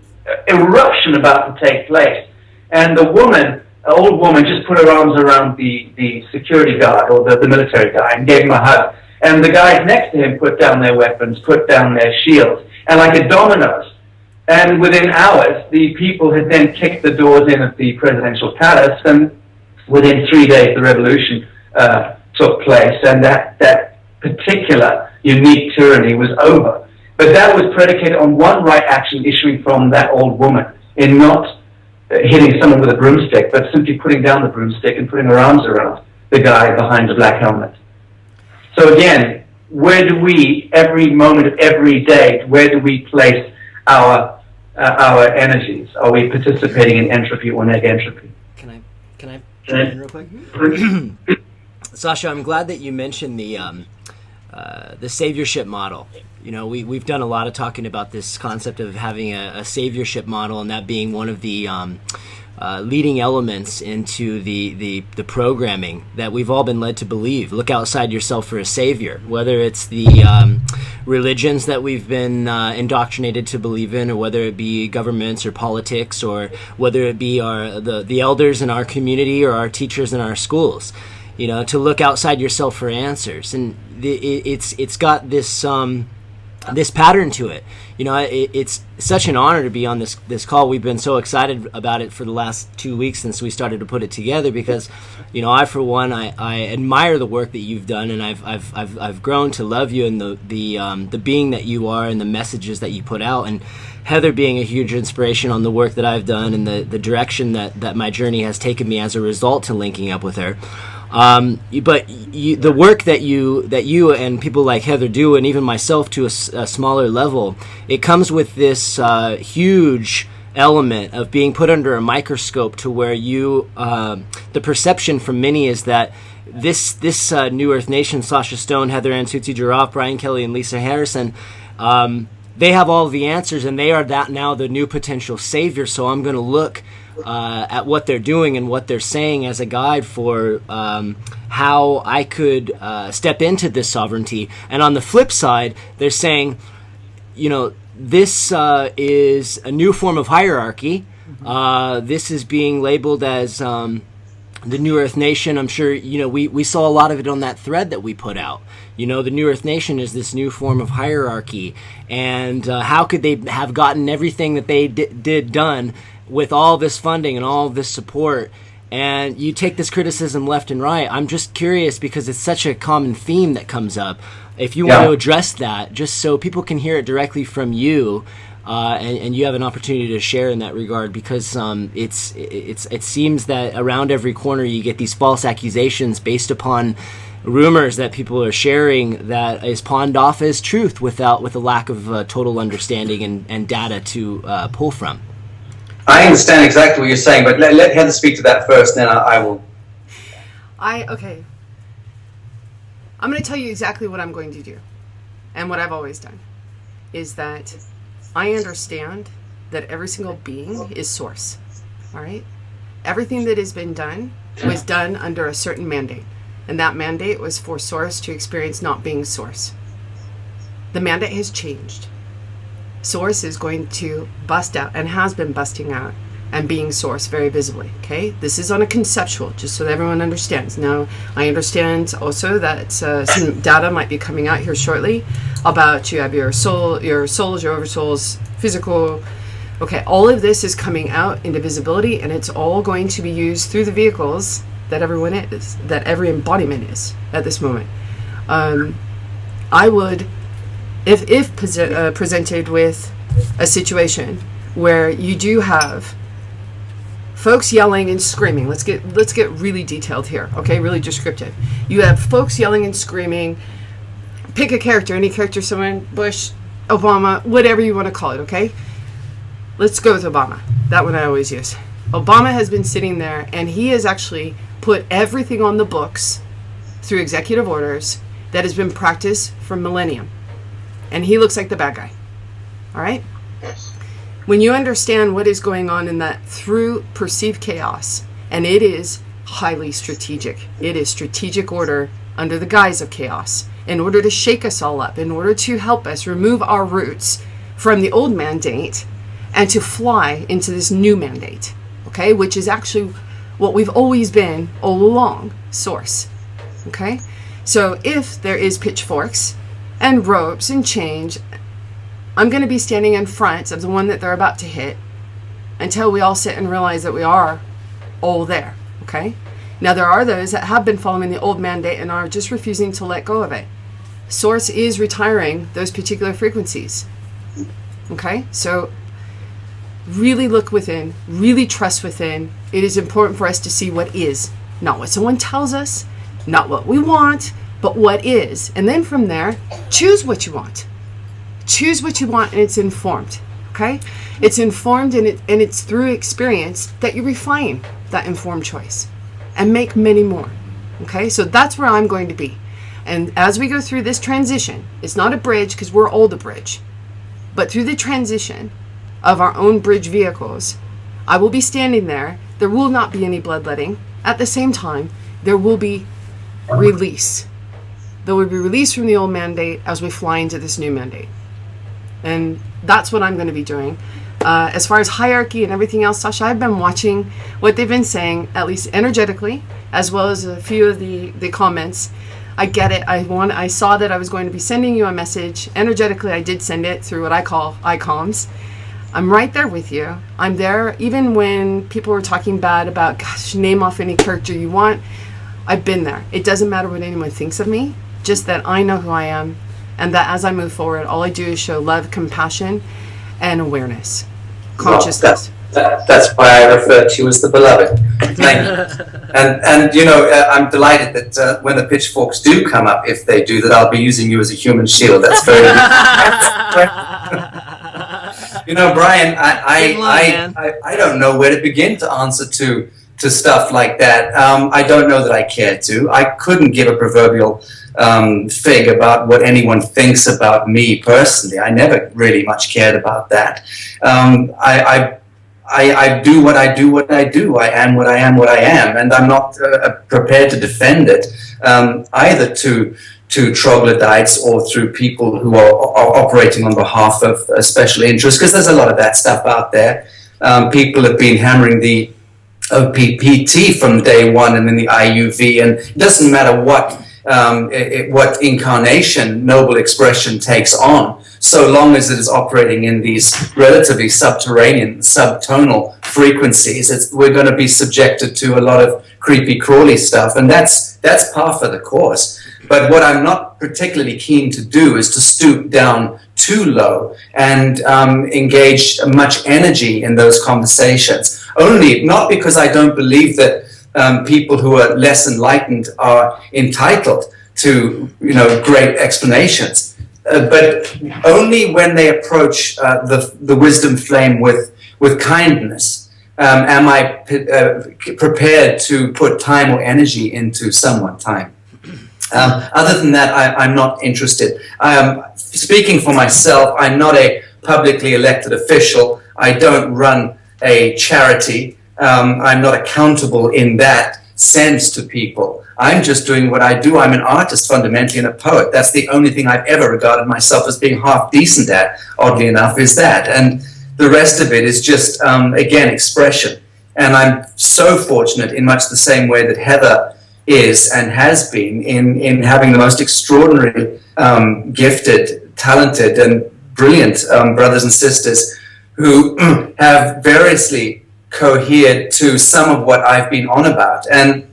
eruption about to take place, and the woman, an old woman, just put her arms around the security guard or the military guy and gave him a hug. And the guys next to him put down their weapons, put down their shields, and like a dominoes. And within hours, the people had then kicked the doors in of the presidential palace, and within 3 days, the revolution took place, and that particular unique tyranny was over. But that was predicated on one right action issuing from that old woman, in not hitting someone with a broomstick, but simply putting down the broomstick and putting her arms around the guy behind the black helmet. So again, where do we, every moment of every day, where do we place our energies? Are we participating in entropy or negentropy? Can I jump in real quick? Sasha, I'm glad that you mentioned the saviorship model. You know, we've done a lot of talking about this concept of having a saviorship model, and that being one of the leading elements into the programming that we've all been led to believe. Look outside yourself for a savior, whether it's the religions that we've been indoctrinated to believe in, or whether it be governments or politics, or whether it be the elders in our community or our teachers in our schools. You know, to look outside yourself for answers, and it's got this pattern to it. You know, it's such an honor to be on this call. We've been so excited about it for the last 2 weeks since we started to put it together, because, you know, I for one, I admire the work that you've done, and I've grown to love you and the being that you are and the messages that you put out, and Heather being a huge inspiration on the work that I've done and the direction that my journey has taken me as a result to linking up with her. But the work that you and people like Heather do, and even myself to a smaller level, it comes with this huge element of being put under a microscope, to where the perception from many is that this New Earth Nation, Sacha Stone, Heather Ann Tucci, Jarraf, Brian Kelly, and Lisa Harrison, they have all the answers, and they are now the new potential savior. So I'm going to look at what they're doing and what they're saying as a guide for how I could step into this sovereignty. And on the flip side, they're saying, you know, this is a new form of hierarchy. This is being labeled as the New Earth Nation. I'm sure, you know, we saw a lot of it on that thread that we put out. You know, the New Earth Nation is this new form of hierarchy. And how could they have gotten everything that they did done with all this funding and all this support? And you take this criticism left and right. I'm just curious, because it's such a common theme that comes up. If you want to address that, just so people can hear it directly from you, and you have an opportunity to share in that regard, because it seems that around every corner you get these false accusations based upon rumors that people are sharing that is pawned off as truth with a lack of total understanding and data to pull from. I understand exactly what you're saying, but let Heather speak to that first, then I will. Okay. I'm going to tell you exactly what I'm going to do, and what I've always done, is that I understand that every single being is source, all right? Everything that has been done was done under a certain mandate, and that mandate was for source to experience not being source. The mandate has changed. Source is going to bust out, and has been busting out, and being source very visibly, okay? This is on a conceptual, just so that everyone understands. Now, I understand also that some data might be coming out here shortly about you have your soul, your souls, your oversouls, physical. Okay, all of this is coming out into visibility, and it's all going to be used through the vehicles that everyone is, that every embodiment is at this moment. I would, if presented with a situation where you do have folks yelling and screaming, let's get really detailed here, okay, really descriptive. You have folks yelling and screaming. Pick a character, any character, someone, Bush, Obama, whatever you want to call it, okay? Let's go with Obama. That one I always use. Obama has been sitting there, and he has actually put everything on the books through executive orders that has been practiced for millennium. And he looks like the bad guy. All right? When you understand what is going on in that through perceived chaos, and it is highly strategic. It is strategic order under the guise of chaos, in order to shake us all up, in order to help us remove our roots from the old mandate and to fly into this new mandate, okay, which is actually what we've always been all along, source, okay? So if there is pitchforks and ropes and chains, I'm going to be standing in front of the one that they're about to hit until we all sit and realize that we are all there, okay? Now, there are those that have been following the old mandate and are just refusing to let go of it. Source is retiring those particular frequencies. Okay? So really look within, really trust within. It is important for us to see what is, not what someone tells us, not what we want, but what is. And then from there, choose what you want. Choose what you want, and it's informed. Okay? It's informed, and it's through experience that you refine that informed choice and make many more. Okay? So that's where I'm going to be. And as we go through this transition, it's not a bridge because we're old a bridge, but through the transition of our own bridge vehicles, I will be standing there. There will not be any bloodletting. At the same time, there will be release. There will be release from the old mandate as we fly into this new mandate. And that's what I'm going to be doing. As far as hierarchy and everything else, Sasha, I've been watching what they've been saying, at least energetically, as well as a few of the comments. I get it. I saw that I was going to be sending you a message. Energetically, I did send it through what I call ICOMs. I'm right there with you. I'm there even when people were talking bad about, gosh, name off any character you want. I've been there. It doesn't matter what anyone thinks of me, just that I know who I am, and that as I move forward, all I do is show love, compassion, and awareness, consciousness. Well, that's why I refer to you as the beloved. Thank you. And you know, I'm delighted that when the pitchforks do come up, if they do, that I'll be using you as a human shield. That's very You know, Brian, I don't know where to begin to answer to stuff like that. I don't know that I care to. I couldn't give a proverbial fig about what anyone thinks about me personally. I never really much cared about that. I do what I do, what I do. I am what I am, what I am, and I'm not prepared to defend it either to troglodytes or through people who are operating on behalf of special interests, because there's a lot of that stuff out there. People have been hammering the OPPT from day one and then the IUV, and it doesn't matter what incarnation noble expression takes on, so long as it is operating in these relatively subterranean, subtonal frequencies. We're going to be subjected to a lot of creepy crawly stuff, and that's par for the course. But what I'm not particularly keen to do is to stoop down too low and engage much energy in those conversations. Only not because I don't believe that people who are less enlightened are entitled to, great explanations, but only when they approach the wisdom flame with kindness am I prepared to put time or energy into someone time. Other than that, I'm not interested. Speaking for myself, I'm not a publicly elected official. I don't run a charity. I'm not accountable in that sense to people. I'm just doing what I do. I'm an artist fundamentally and a poet. That's the only thing I've ever regarded myself as being half decent at, oddly enough, is that. And the rest of it is just, again, expression. And I'm so fortunate in much the same way that Heather is and has been in having the most extraordinary, gifted, talented, and brilliant brothers and sisters who have variously cohered to some of what I've been on about. And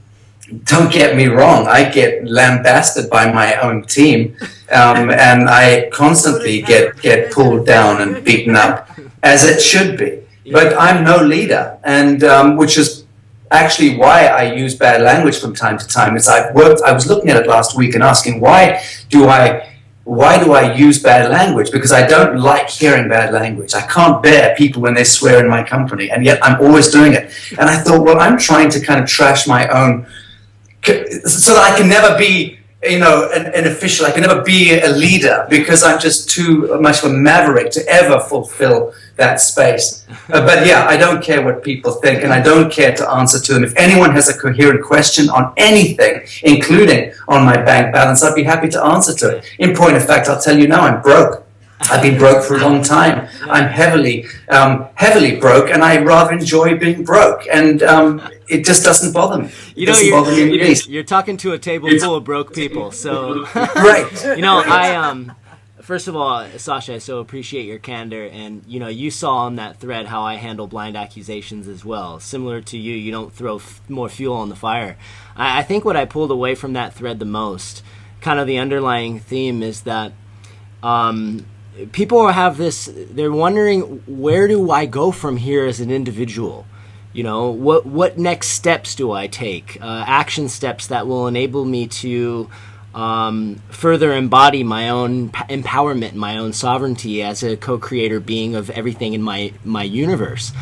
don't get me wrong, I get lambasted by my own team, and I constantly get pulled down and beaten up, as it should be. But I'm no leader, and which is actually why I use bad language from time to time. I was looking at it last week and asking, why do I use bad language? Because I don't like hearing bad language. I can't bear people when they swear in my company, and yet I'm always doing it. And I thought, well, I'm trying to kind of trash my own, so that I can never be, an official. I can never be a leader because I'm just too much of a maverick to ever fulfill that space. But yeah, I don't care what people think, and I don't care to answer to them. If anyone has a coherent question on anything, including on my bank balance, I'd be happy to answer to it. In point of fact, I'll tell you now, I'm broke. I've been broke for a long time. I'm heavily broke, and I rather enjoy being broke. And it just doesn't bother me. You're talking to a table full of broke people. So, right. First of all, Sasha, I so appreciate your candor, and you saw on that thread how I handle blind accusations as well. Similar to you, you don't throw more fuel on the fire. I think what I pulled away from that thread the most kind of the underlying theme is that people have this, they're wondering, where do I go from here as an individual? You know, what next steps do I take? Action steps that will enable me to further embody my own empowerment, my own sovereignty as a co-creator being of everything in my universe.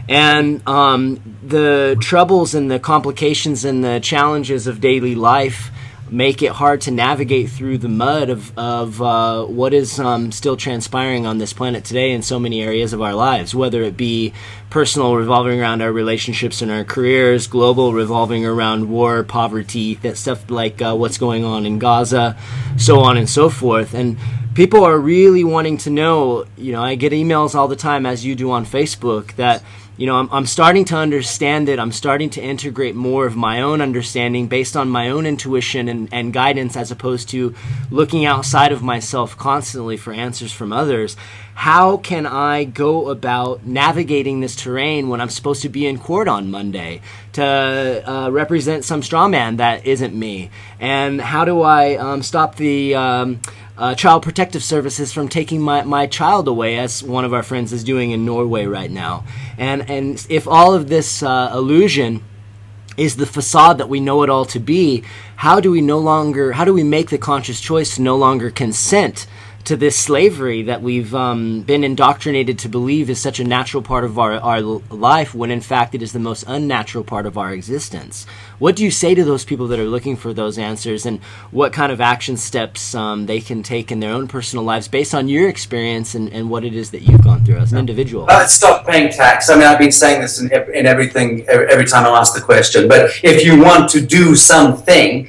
And the troubles and the complications and the challenges of daily life make it hard to navigate through the mud of what is still transpiring on this planet today in so many areas of our lives, whether it be personal, revolving around our relationships and our careers, global, revolving around war, poverty, that stuff like what's going on in Gaza, so on and so forth. And people are really wanting to know, you know, I get emails all the time, as you do on Facebook, that, you know, I'm starting to understand it. I'm starting to integrate more of my own understanding based on my own intuition and guidance, as opposed to looking outside of myself constantly for answers from others. How can I go about navigating this terrain when I'm supposed to be in court on Monday to represent some straw man that isn't me? And how do I stop the Child Protective Services from taking my child away, as one of our friends is doing in Norway right now? And if all of this illusion is the facade that we know it all to be, how do we make the conscious choice to no longer consent to this slavery that we've been indoctrinated to believe is such a natural part of our life, when in fact it is the most unnatural part of our existence? What do you say to those people that are looking for those answers, and what kind of action steps they can take in their own personal lives based on your experience and what it is that you've gone through as an individual? Stop paying tax. I mean, I've been saying this in everything, every time I ask the question, but if you want to do something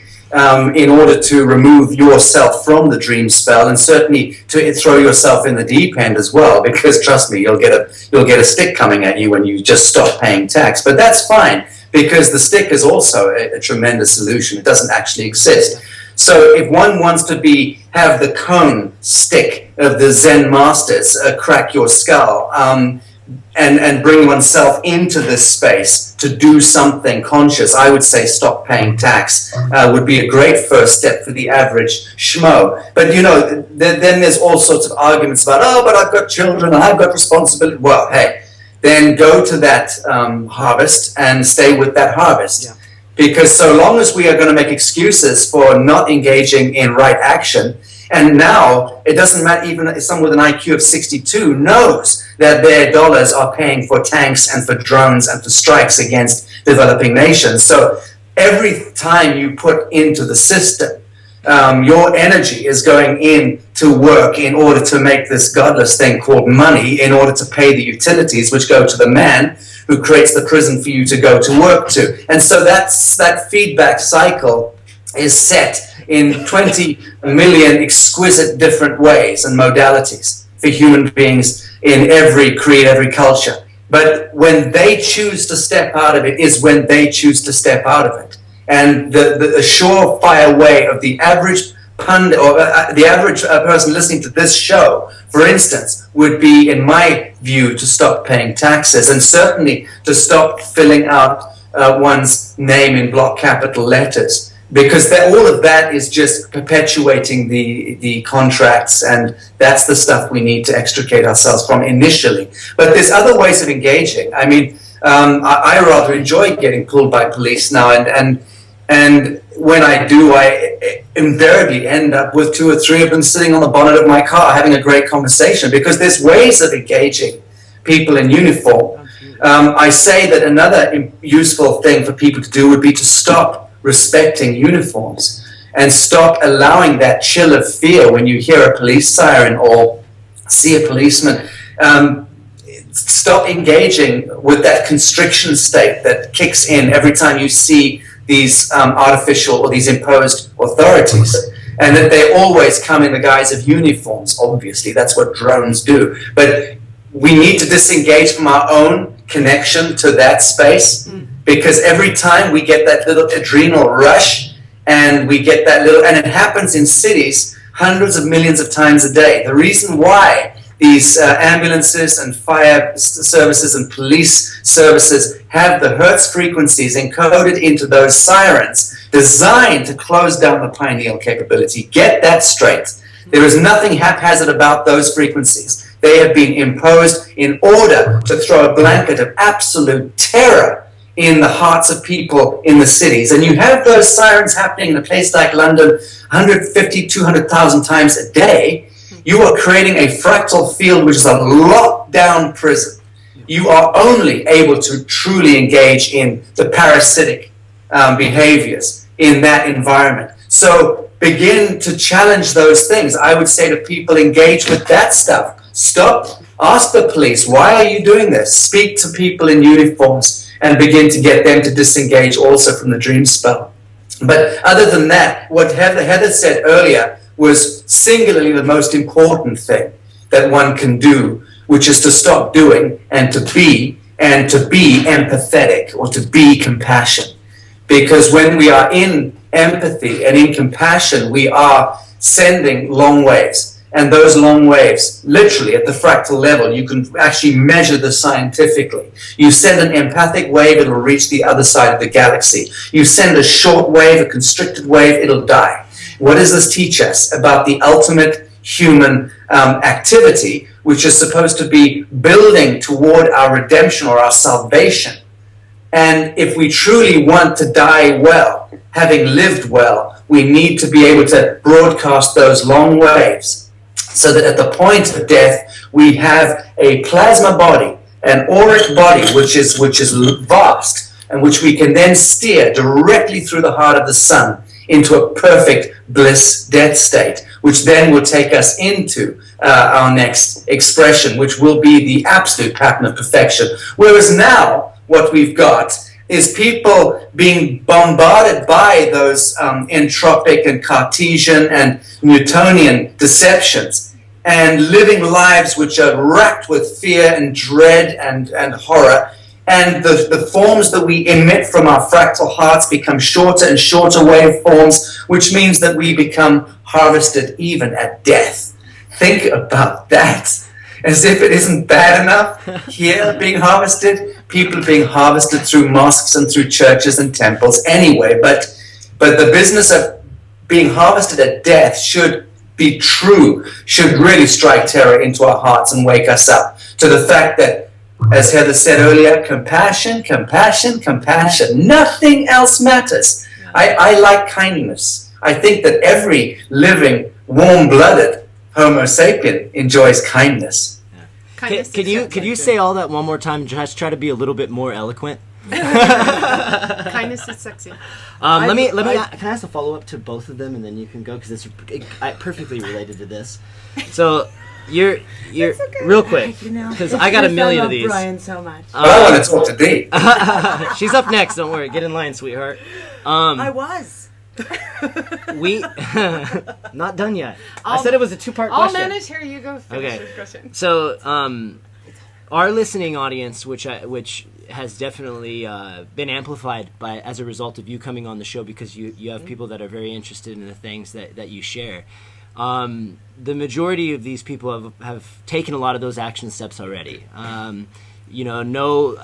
in order to remove yourself from the dream spell, and certainly to throw yourself in the deep end as well, because trust me, you'll get a stick coming at you when you just stop paying tax. But that's fine, because the stick is also a tremendous illusion. It doesn't actually exist. So if one wants to have the cone stick of the Zen masters crack your skull, and bring oneself into this space to do something conscious, I would say stop paying tax would be a great first step for the average schmo. But, you know, then there's all sorts of arguments about, oh, but I've got children and I've got responsibility. Well, hey, then go to that harvest and stay with that harvest. Yeah. Because so long as we are going to make excuses for not engaging in right action, and now it doesn't matter, even if someone with an IQ of 62 knows that their dollars are paying for tanks and for drones and for strikes against developing nations. So every time you put into the system, your energy is going in to work in order to make this godless thing called money, in order to pay the utilities which go to the man who creates the prison for you to go to work to. And so that feedback cycle is set in 20 million exquisite different ways and modalities for human beings in every creed, every culture. But when they choose to step out of it is when they choose to step out of it. And the surefire way of the average pundit, or the average person listening to this show, for instance, would be, in my view, to stop paying taxes, and certainly to stop filling out one's name in block capital letters. Because all of that is just perpetuating the contracts, and that's the stuff we need to extricate ourselves from initially. But there's other ways of engaging. I mean, I rather enjoy getting pulled by police now, and when I do, I invariably end up with 2 or 3 of them sitting on the bonnet of my car having a great conversation, because there's ways of engaging people in uniform. I say that another useful thing for people to do would be to stop respecting uniforms and stop allowing that chill of fear when you hear a police siren or see a policeman. Stop engaging with that constriction state that kicks in every time you see these artificial or these imposed authorities, and that they always come in the guise of uniforms. Obviously, that's what drones do. But we need to disengage from our own connection to that space, because every time we get that little adrenal rush, and we get that little, and it happens in cities hundreds of millions of times a day. The reason why these ambulances and fire services and police services have the Hertz frequencies encoded into those sirens designed to close down the pineal capability. Get that straight. There is nothing haphazard about those frequencies. They have been imposed in order to throw a blanket of absolute terror in the hearts of people in the cities. And you have those sirens happening in a place like London 150, 200,000 times a day. You are creating a fractal field which is a lockdown prison. You are only able to truly engage in the parasitic behaviors in that environment. So begin to challenge those things. I would say to people, engage with that stuff. Stop. Ask the police, why are you doing this? Speak to people in uniforms and begin to get them to disengage also from the dream spell. But other than that, what Heather said earlier was singularly the most important thing that one can do, which is to stop doing and to be empathetic, or to be compassion. Because when we are in empathy and in compassion, we are sending long waves. And those long waves, literally at the fractal level, you can actually measure this scientifically. You send an empathic wave, it'll reach the other side of the galaxy. You send a short wave, a constricted wave, it'll die. What does this teach us about the ultimate human activity, which is supposed to be building toward our redemption or our salvation? And if we truly want to die well, having lived well, we need to be able to broadcast those long waves, so that at the point of death, we have a plasma body, an auric body, which is vast, and which we can then steer directly through the heart of the sun into a perfect bliss death state, which then will take us into our next expression, which will be the absolute pattern of perfection. Whereas now, what we've got is people being bombarded by those entropic and Cartesian and Newtonian deceptions, and living lives which are racked with fear and dread and horror. And the forms that we emit from our fractal hearts become shorter and shorter waveforms, which means that we become harvested even at death. Think about that. As if it isn't bad enough here being harvested, people being harvested through mosques and through churches and temples anyway. But the business of being harvested at death should be true, should really strike terror into our hearts and wake us up to the fact that, as Heather said earlier, compassion, compassion, compassion. Nothing else matters. I like kindness. I think that every living, warm-blooded Homo sapien enjoys kindness. Can you say all that one more time? Just try to be a little bit more eloquent. Kindness is sexy. Let me. Can I ask a follow up to both of them, and then you can go, because it's perfectly related to this. So you're okay. Real quick, because I got a million of these. Brian so much. I want to talk to Dee. She's up next. Don't worry. Get in line, sweetheart. I was. We not done yet. I said it was a two-part question. I'll manage. Here you go. Finish your question. So, our listening audience, which has definitely been amplified as a result of you coming on the show, because you have people that are very interested in the things that you share. The majority of these people have taken a lot of those action steps already. I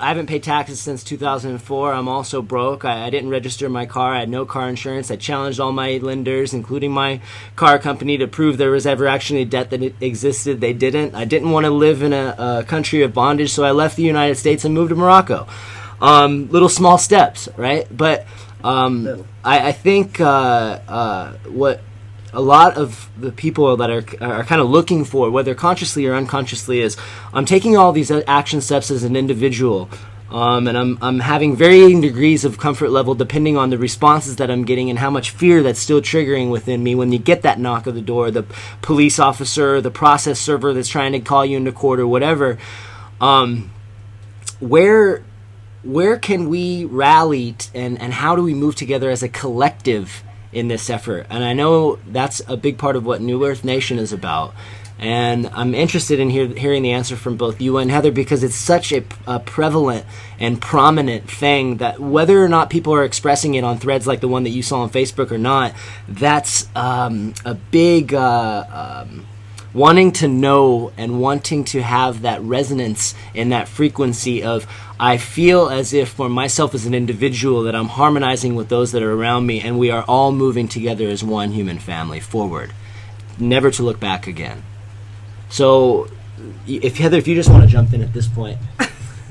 haven't paid taxes since 2004. I'm also broke. I didn't register my car. I had no car insurance. I challenged all my lenders, including my car company, to prove there was ever actually a debt that existed. They didn't. I didn't want to live in a country of bondage, so I left the United States and moved to Morocco. Little small steps, right? But I think what a lot of the people that are kind of looking for, whether consciously or unconsciously, is I'm taking all these action steps as an individual, and I'm having varying degrees of comfort level depending on the responses that I'm getting and how much fear that's still triggering within me when you get that knock at the door, the police officer, the process server that's trying to call you into court or whatever. Where can we rally and how do we move together as a collective in this effort? And I know that's a big part of what New Earth Nation is about, and I'm interested in hearing the answer from both you and Heather, because it's such a prevalent and prominent thing that whether or not people are expressing it on threads like the one that you saw on Facebook or not, that's a big wanting to know and wanting to have that resonance and that frequency of, I feel as if for myself as an individual that I'm harmonizing with those that are around me, and we are all moving together as one human family forward, never to look back again. So, if Heather, if you just want to jump in at this point,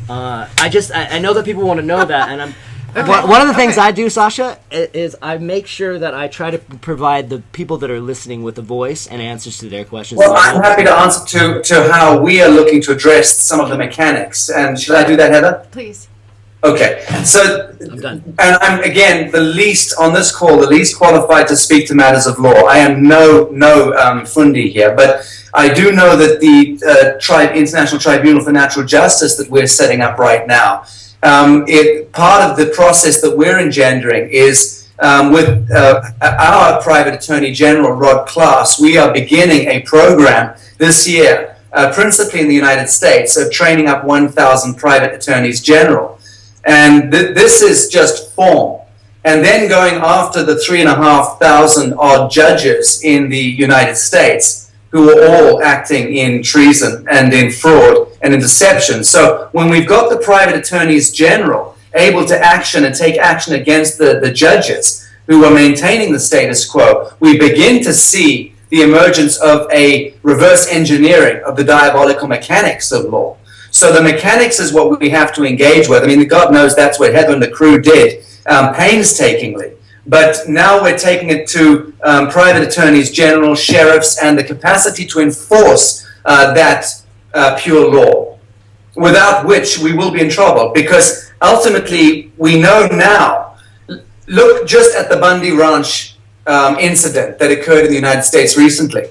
I know that people want to know that, and one of the things I do, Sasha, is I make sure that I try to provide the people that are listening with a voice and answers to their questions. Well, I'm happy to answer to how we are looking to address some of the mechanics. And should I do that, Heather? Please. Okay. So, I'm done. and I'm, again, the least on this call, the least qualified to speak to matters of law. I am no fundi here, but I do know that the International Tribunal for Natural Justice that we're setting up right now, part of the process that we're engendering is with our private attorney general, Rod Class. We are beginning a program this year, principally in the United States, of training up 1,000 private attorneys general. And this is just form. And then going after the 3,500 odd judges in the United States who are all acting in treason and in fraud and in deception. So when we've got the private attorneys general able to action and take action against the judges who are maintaining the status quo, we begin to see the emergence of a reverse engineering of the diabolical mechanics of law. So the mechanics is what we have to engage with. I mean, God knows that's what Heather and the crew did painstakingly. But now we're taking it to private attorneys general, sheriffs, and the capacity to enforce that pure law, without which we will be in trouble. Because ultimately, we know now, look just at the Bundy Ranch incident that occurred in the United States recently.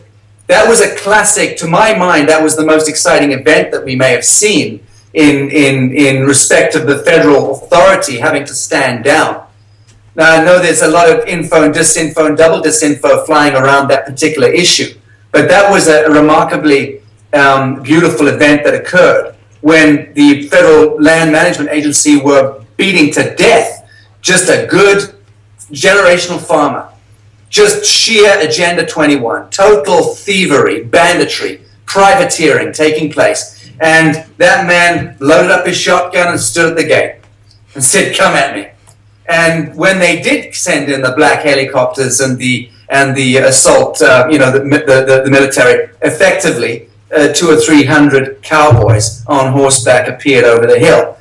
That was a classic, to my mind, that was the most exciting event that we may have seen in respect of the federal authority having to stand down. Now, I know there's a lot of info and disinfo and double disinfo flying around that particular issue, but that was a remarkably beautiful event that occurred when the Federal Land Management Agency were beating to death just a good generational farmer. Just sheer Agenda 21, total thievery, banditry, privateering taking place. And that man loaded up his shotgun and stood at the gate and said, "Come at me." And when they did send in the black helicopters and the assault, the military, effectively 200 or 300 cowboys on horseback appeared over the hill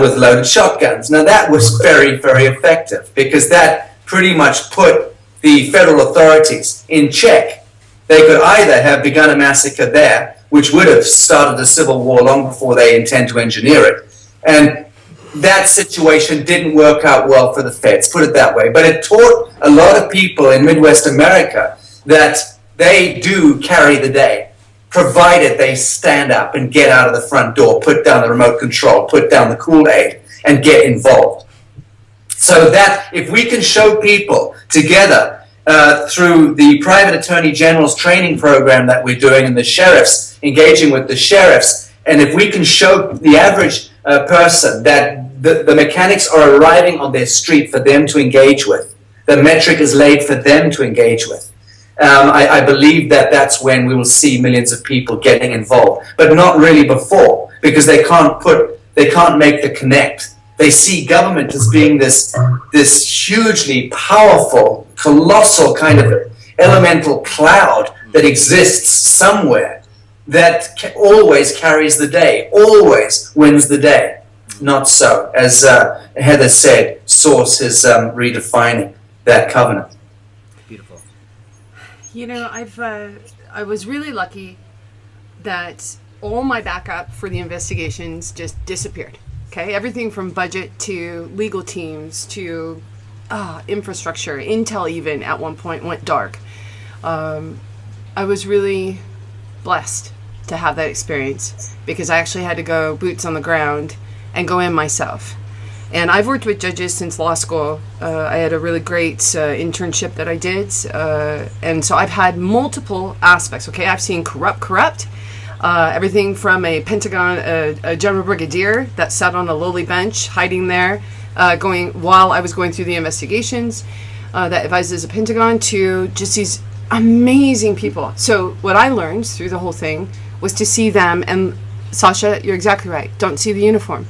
with loaded shotguns. Now that was very, very effective because that pretty much put the federal authorities in check. They could either have begun a massacre there, which would have started a civil war long before they intend to engineer it. And that situation didn't work out well for the feds, put it that way. But it taught a lot of people in Midwest America that they do carry the day, provided they stand up and get out of the front door, put down the remote control, put down the Kool-Aid, and get involved. So that if we can show people together through the private attorney general's training program that we're doing and the sheriffs, engaging with the sheriffs, and if we can show the average person that the mechanics are arriving on their street for them to engage with, the metric is laid for them to engage with, I believe that that's when we will see millions of people getting involved, but not really before, because they can't make the connect. They see government as being this hugely powerful, colossal kind of elemental cloud that exists somewhere that always carries the day, always wins the day. Not so. As Heather said, Source is redefining that covenant. Beautiful. You know, I was really lucky that all my backup for the investigations just disappeared. Okay, everything from budget to legal teams to infrastructure, intel even at one point went dark. I was really blessed to have that experience because I actually had to go boots on the ground and go in myself. And I've worked with judges since law school. I had a really great internship that I did. And so I've had multiple aspects. Okay, I've seen corrupt. Everything from a Pentagon, a general brigadier that sat on a lowly bench, hiding there, while I was going through the investigations that advises the Pentagon, to just these amazing people. So what I learned through the whole thing was to see them, and Sacha, you're exactly right, don't see the uniform.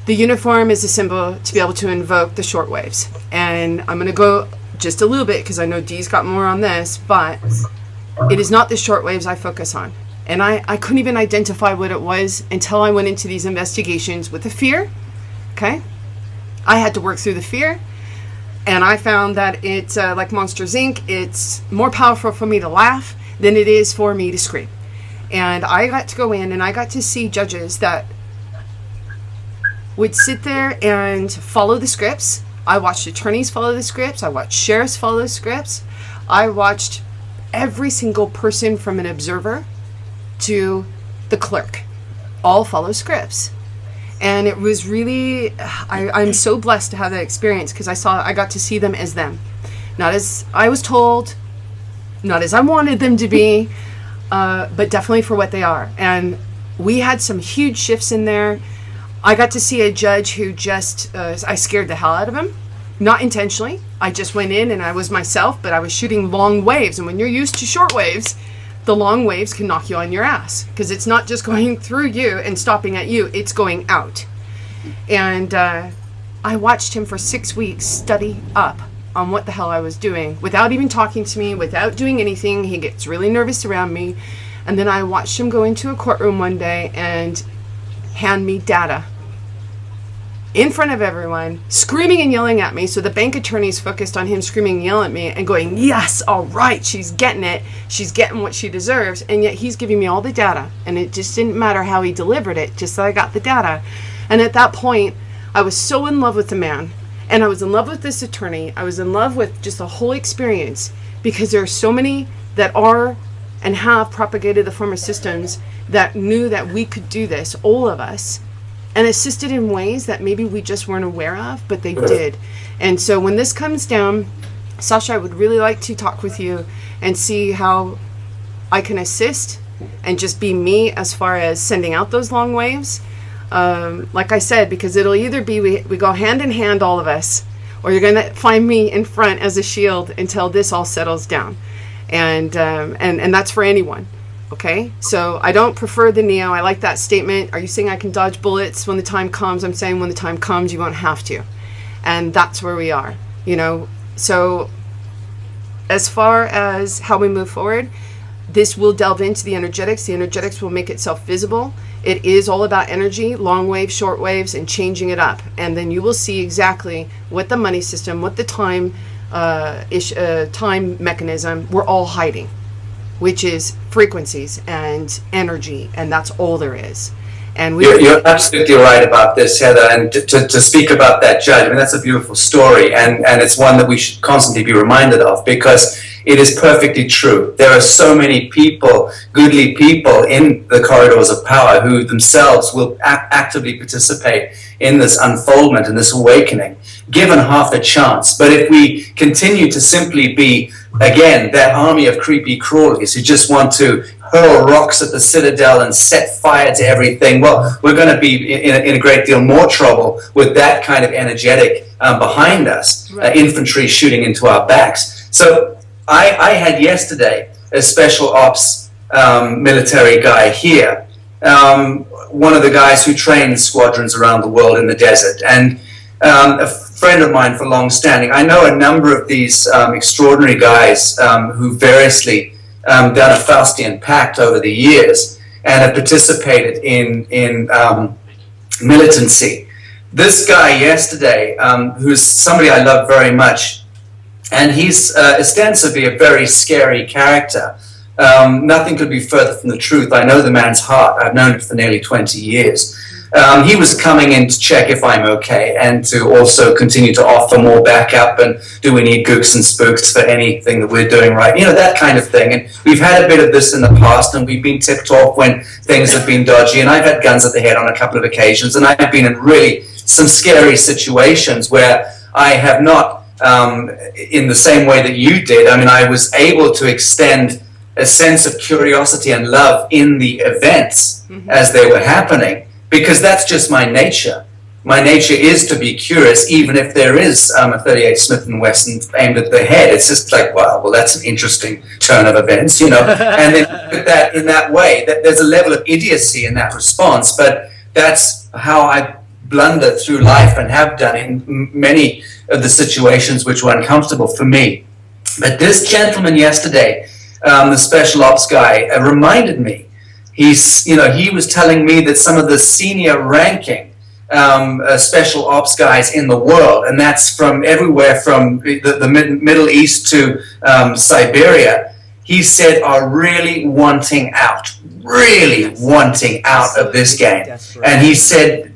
The uniform is a symbol to be able to invoke the shortwaves. And I'm going to go just a little bit because I know Dee's got more on this, but it is not the shortwaves I focus on. And I couldn't even identify what it was until I went into these investigations with the fear. Okay? I had to work through the fear. And I found that it's like Monsters Inc., it's more powerful for me to laugh than it is for me to scream. And I got to go in and I got to see judges that would sit there and follow the scripts. I watched attorneys follow the scripts. I watched sheriffs follow the scripts. I watched every single person from an observer to the clerk all follow scripts. And it was really, I'm so blessed to have that experience because I got to see them as them. Not as I was told, not as I wanted them to be, but definitely for what they are. And we had some huge shifts in there. I got to see a judge who just, I scared the hell out of him. Not intentionally. I just went in and I was myself, but I was shooting long waves. And when you're used to short waves, the long waves can knock you on your ass because it's not just going through you and stopping at you, it's going out. And I watched him for 6 weeks study up on what the hell I was doing without even talking to me, without doing anything. He gets really nervous around me. And then I watched him go into a courtroom one day and hand me data in front of everyone, screaming and yelling at me. So the bank attorney's focused on him screaming and yelling at me and going, yes, all right, she's getting it. She's getting what she deserves. And yet he's giving me all the data. And it just didn't matter how he delivered it, just that I got the data. And at that point, I was so in love with the man. And I was in love with this attorney. I was in love with just the whole experience because there are so many that are and have propagated the former systems that knew that we could do this, all of us, and assisted in ways that maybe we just weren't aware of, but they did. And so when this comes down, Sacha, I would really like to talk with you and see how I can assist and just be me as far as sending out those long waves. Like I said, because it'll either be we go hand in hand, all of us, or you're going to find me in front as a shield until this all settles down. And that's for anyone. Okay, so I don't prefer the Neo. I like that statement. Are you saying I can dodge bullets when the time comes? I'm saying when the time comes, you won't have to. And that's where we are, you know. So as far as how we move forward, this will delve into the energetics. The energetics will make itself visible. It is all about energy, long waves, short waves, and changing it up. And then you will see exactly what the money system, what the time time mechanism, we're all hiding, which is frequencies and energy, and that's all there is. And you're absolutely right about this, Heather. And to speak about that judge, I mean, that's a beautiful story, and it's one that we should constantly be reminded of because it is perfectly true. There are so many people, goodly people in the corridors of power who themselves will actively participate in this unfoldment and this awakening, given half a chance. But if we continue to simply be, again, that army of creepy crawlies who just want to hurl rocks at the citadel and set fire to everything, well, we're going to be in a great deal more trouble with that kind of energetic behind us, right. Infantry shooting into our backs. So I had yesterday a special ops military guy here, one of the guys who trains squadrons around the world in the desert, and a friend of mine for long standing. I know a number of these extraordinary guys who variously done a Faustian pact over the years and have participated in militancy. This guy yesterday, who's somebody I love very much, and he's ostensibly a very scary character. Nothing could be further from the truth. I know the man's heart. I've known it for nearly 20 years. He was coming in to check if I'm okay and to also continue to offer more backup and do we need gooks and spooks for anything that we're doing right, you know, that kind of thing. And we've had a bit of this in the past and we've been tipped off when things have been dodgy, and I've had guns at the head on a couple of occasions, and I've been in really some scary situations where I have not, in the same way that you did, I mean, I was able to extend a sense of curiosity and love in the events as they were happening, because that's just my nature. my nature is to be curious, even if there is a 38 Smith & Wesson aimed at the head. It's just like, wow, well, that's an interesting turn of events, you know. And then look at that in that way. That there's a level of idiocy in that response, but that's how I blunder through life and have done in many of the situations which were uncomfortable for me. But this gentleman yesterday, the special ops guy, reminded me. He was telling me that some of the senior ranking special ops guys in the world, and that's from everywhere from the Middle East to Siberia, he said are really wanting out of this game. And he said,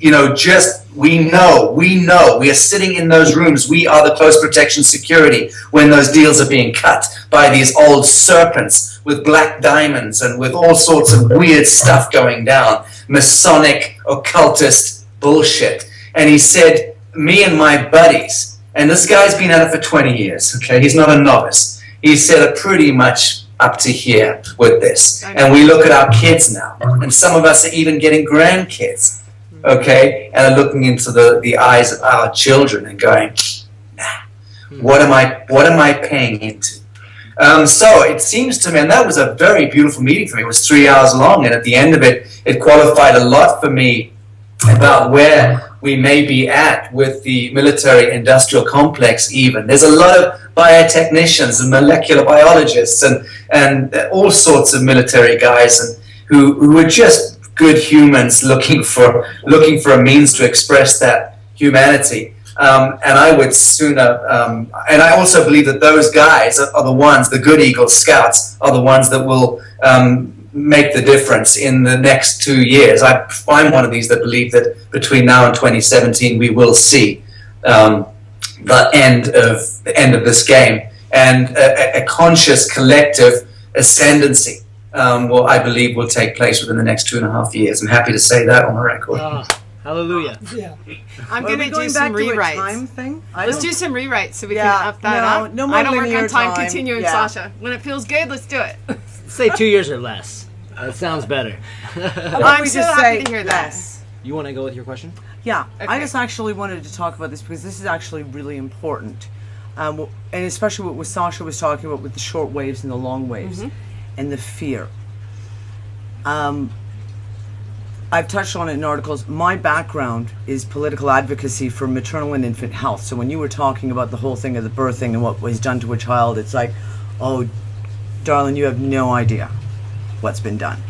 we know, we are sitting in those rooms, we are the close protection security when those deals are being cut by these old serpents with black diamonds and with all sorts of weird stuff going down, Masonic, occultist bullshit. And he said, me and my buddies, and this guy's been at it for 20 years, okay, he's not a novice, he said are pretty much up to here with this. And we look at our kids now, and some of us are even getting grandkids, okay, and are looking into the eyes of our children and going, nah, what am I paying into? So it seems to me, and that was a very beautiful meeting for me. It was 3 hours long, and at the end of it, it qualified a lot for me about where we may be at with the military-industrial complex even. There's a lot of biotechnicians and molecular biologists and all sorts of military guys and who are just good humans looking for a means to express that humanity. And I would sooner, and I also believe that those guys are the ones, the good Eagle Scouts, are the ones that will make the difference in the next 2 years. I'm one of these that believe that between now and 2017 we will see the end of this game, and a conscious collective ascendancy I believe will take place within the next 2.5 years. I'm happy to say that on the record. Hallelujah. Yeah. I'm going to do going some back to a rewrites. time thing? Let's do some rewrites so we Yeah, can up that up. no more I don't work linear on time time. continuum, Yeah. Sasha. When it feels good, let's do it. Say 2 years or less. That sounds better. I'm we so just happy say to hear that. less? You want to go with your question? Yeah, Okay. I just actually wanted to talk about this because this is actually really important. And especially what Sasha was talking about with the short waves and the long waves and the fear. I've touched on it in articles. My background is political advocacy for maternal and infant health. So when you were talking about the whole thing of the birthing and what was done to a child, it's like, oh, darling, you have no idea what's been done.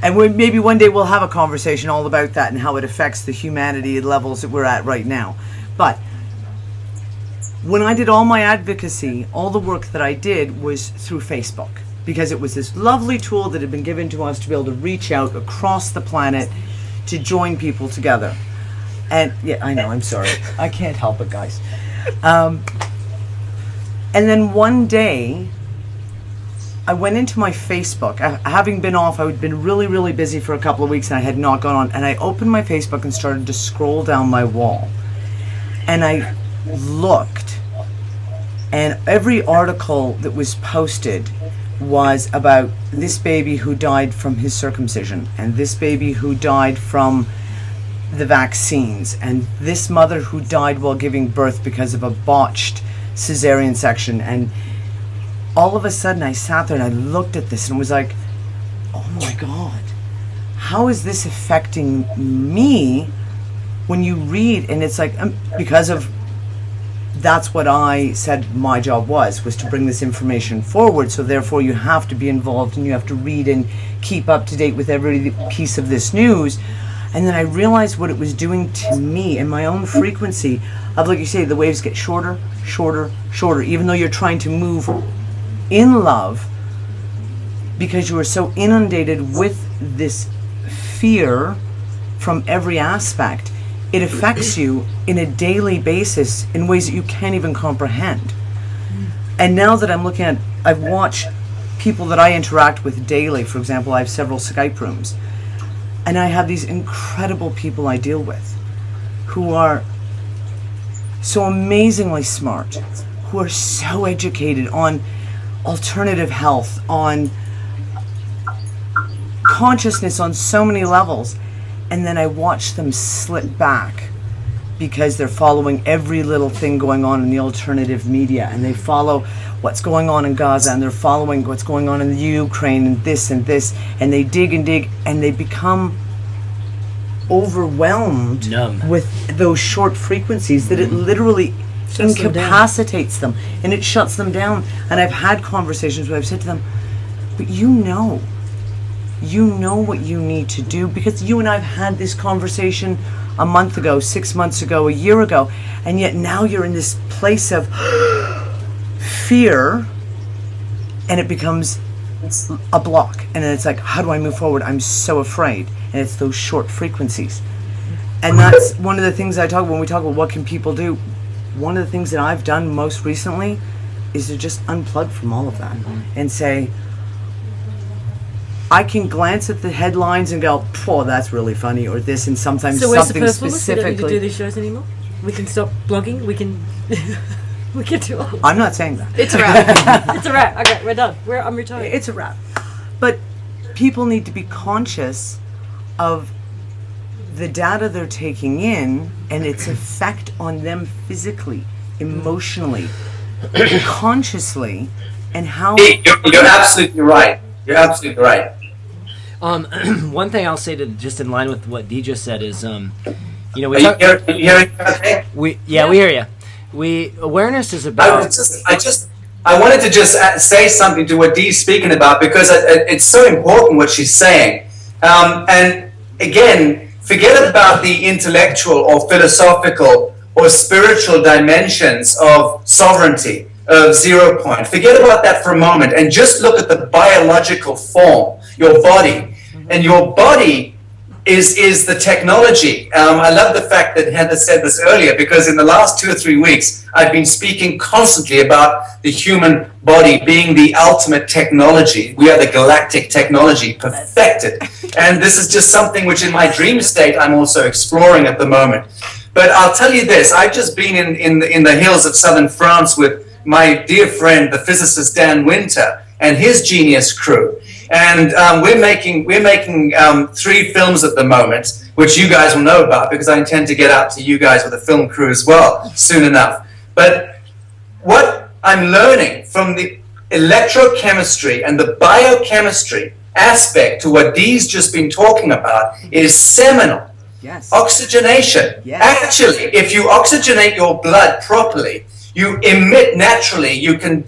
And maybe one day we'll have a conversation all about that and how it affects the humanity levels that we're at right now. But when I did all my advocacy, all the work that I did was through Facebook, because it was this lovely tool that had been given to us to be able to reach out across the planet to join people together. And yeah, I know, I'm sorry. I can't help it, guys. And then one day, I went into my Facebook. Having been off, I had been really, really busy for a couple of weeks and I had not gone on. And I opened my Facebook and started to scroll down my wall. And I looked, and every article that was posted was about this baby who died from his circumcision, and this baby who died from the vaccines, and this mother who died while giving birth because of a botched cesarean section. And all of a sudden I sat there and I looked at this and was like, oh my God, how is this affecting me? When you read, and it's like, because of that's what I said my job was to bring this information forward. So therefore you have to be involved and you have to read and keep up to date with every piece of this news. And then I realized what it was doing to me and my own frequency of, like you say, the waves get shorter, shorter, shorter, even though you're trying to move in love, because you are so inundated with this fear from every aspect. It affects you in a daily basis in ways that you can't even comprehend. And now that I'm looking at, I've watched people that I interact with daily. For example, I have several Skype rooms, and I have these incredible people I deal with who are so amazingly smart, who are so educated on alternative health, on consciousness on so many levels. And then I watch them slip back because they're following every little thing going on in the alternative media, and they follow what's going on in Gaza, and they're following what's going on in the Ukraine, and this, and they dig, and they become overwhelmed Numb. with those short frequencies that it literally incapacitates them, and it shuts them down. And I've had conversations where I've said to them, but you know what you need to do, because you and I've had this conversation a month ago, 6 months ago, a year ago, and yet now you're in this place of fear, and it becomes a block, and then it's like, how do I move forward? I'm so afraid. And it's those short frequencies. And that's one of the things I talk about when we talk about what can people do. One of the things that I've done most recently is to just unplug from all of that and say, I can glance at the headlines and go, "Oh, that's really funny," or this, and sometimes So where's the something purpose? We don't need to do specifically. these shows anymore. We can stop blogging. We can we can do all. I'm not saying that. It's a wrap. It's a wrap. Okay, we're done. I'm retired. It's a wrap. But people need to be conscious of the data they're taking in and its effect on them physically, emotionally, consciously, and how. You're absolutely right. You're absolutely right. One thing I'll say to just in line with what Dee just said is, Are we you talk, hearing okay? we hear you. Awareness is about. I wanted to just say something to what Dee's speaking about, because it's so important what she's saying. And again, forget about the intellectual or philosophical or spiritual dimensions of sovereignty, of 0 point. Forget about that for a moment and just look at the biological form, your body. And your body is the technology. I love the fact that Heather said this earlier, because in the last 2 or 3 weeks, I've been speaking constantly about the human body being the ultimate technology. We are the galactic technology, perfected. And this is just something which in my dream state I'm also exploring at the moment. But I'll tell you this, I've just been in the hills of southern France with my dear friend, the physicist Dan Winter, and his genius crew. And we're making 3 films at the moment, which you guys will know about, because I intend to get out to you guys with a film crew as well soon enough. But what I'm learning from the electrochemistry and the biochemistry aspect to what Dee's just been talking about is seminal. Yes. Oxygenation. Yes. Actually, if you oxygenate your blood properly, you emit naturally, you can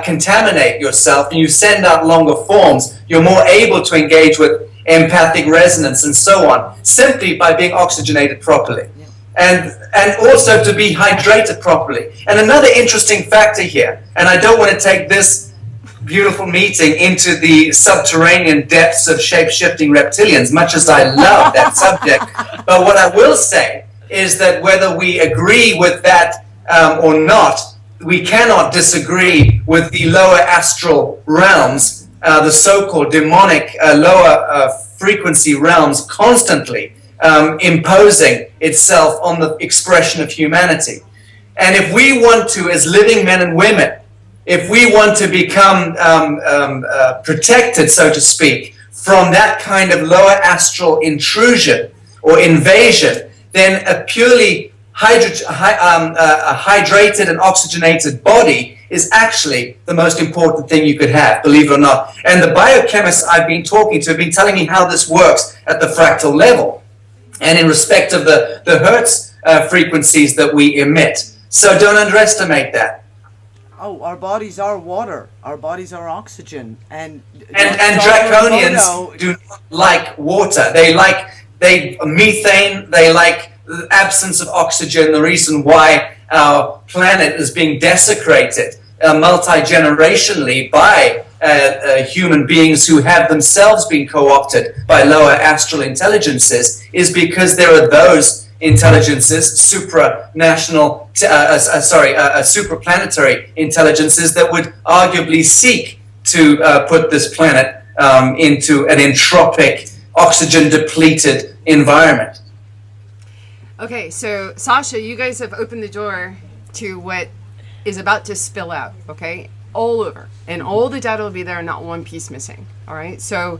contaminate yourself, and you send out longer forms. You're more able to engage with empathic resonance and so on, simply by being oxygenated properly. And also to be hydrated properly. And another interesting factor here, and I don't want to take this beautiful meeting into the subterranean depths of shape-shifting reptilians, much as I love that subject. But what I will say is that whether we agree with that or not, we cannot disagree with the lower astral realms, the so-called demonic lower frequency realms constantly imposing itself on the expression of humanity. And if we want to, as living men and women, if we want to become protected, so to speak, from that kind of lower astral intrusion or invasion, then a purely hydrated and oxygenated body is actually the most important thing you could have, believe it or not. And the biochemists I've been talking to have been telling me how this works at the fractal level and in respect of the Hertz frequencies that we emit. So don't underestimate that. Oh, our bodies are water. Our bodies are oxygen. And draconians do not like water. They like methane. They like the absence of oxygen. The reason why our planet is being desecrated multi-generationally by human beings who have themselves been co-opted by lower astral intelligences is because there are those intelligences, supraplanetary intelligences that would arguably seek to put this planet into an entropic, oxygen-depleted environment. Okay, so Sacha, you guys have opened the door to what is about to spill out, okay? All over. And all the data will be there, not one piece missing, all right? So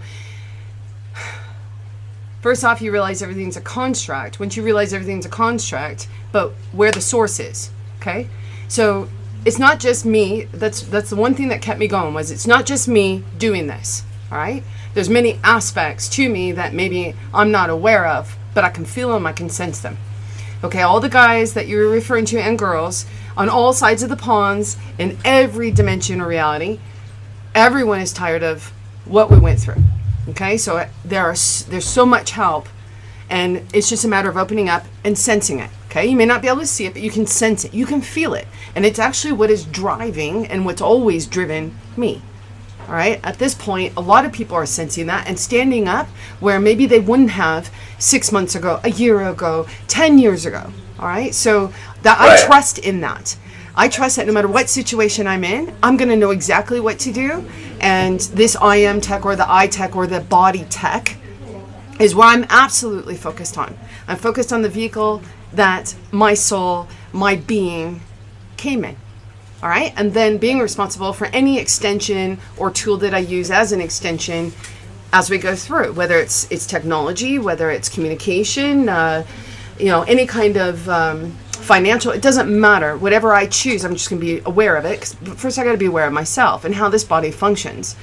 First off, you realize everything's a construct. Once you realize everything's a construct, but where the source is, okay? So it's not just me. That's the one thing that kept me going, was it's not just me doing this, all right? There's many aspects to me that maybe I'm not aware of, but I can feel them, I can sense them. Okay, all the guys that you're referring to and girls on all sides of the ponds in every dimension of reality, everyone is tired of what we went through. Okay, so there's so much help, and it's just a matter of opening up and sensing it. Okay, you may not be able to see it, but you can sense it, you can feel it, and it's actually what is driving and what's always driven me. All right, at this point, a lot of people are sensing that and standing up where maybe they wouldn't have 6 months ago, a year ago, 10 years ago. All right, so that Right. I trust in that. I trust that no matter what situation I'm in, I'm going to know exactly what to do. And this I am tech, or the I tech, or the body tech is what I'm absolutely focused on. I'm focused on the vehicle that my soul, my being came in. All right. And then being responsible for any extension or tool that I use as an extension as we go through, whether it's technology, whether it's communication, any kind of financial, it doesn't matter. Whatever I choose, I'm just going to be aware of it. 'Cause first, I got to be aware of myself and how this body functions.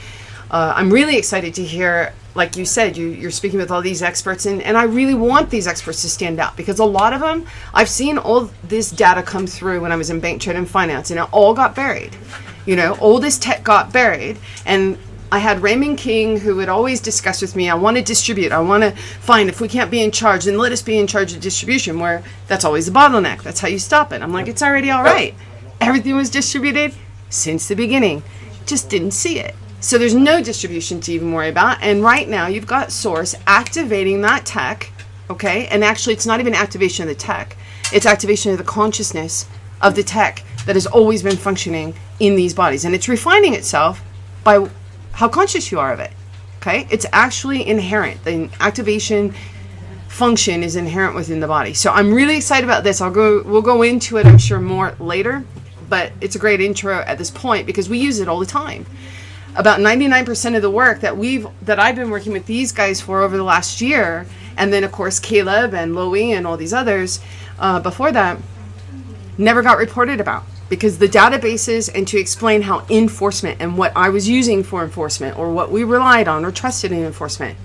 I'm really excited to hear, like you said, you're speaking with all these experts, and I really want these experts to stand out, because a lot of them, I've seen all this data come through when I was in bank, trade, and finance, and it all got buried. All this tech got buried, and I had Raymond King, who would always discuss with me, I want to distribute, I want to find, if we can't be in charge, then let us be in charge of distribution, where that's always a bottleneck. That's how you stop it. I'm like, it's already all right. Everything was distributed since the beginning. Just didn't see it. So there's no distribution to even worry about. And right now you've got source activating that tech, okay? And actually it's not even activation of the tech. It's activation of the consciousness of the tech that has always been functioning in these bodies. And it's refining itself by how conscious you are of it, okay? It's actually inherent. The activation function is inherent within the body. So I'm really excited about this. We'll go into it, I'm sure, more later, but it's a great intro at this point because we use it all the time. About 99% of the work that I've been working with these guys for over the last year, and then of course Caleb and Loie and all these others before that, never got reported about, because the databases, and to explain how enforcement and what I was using for enforcement, or what we relied on or trusted in enforcement.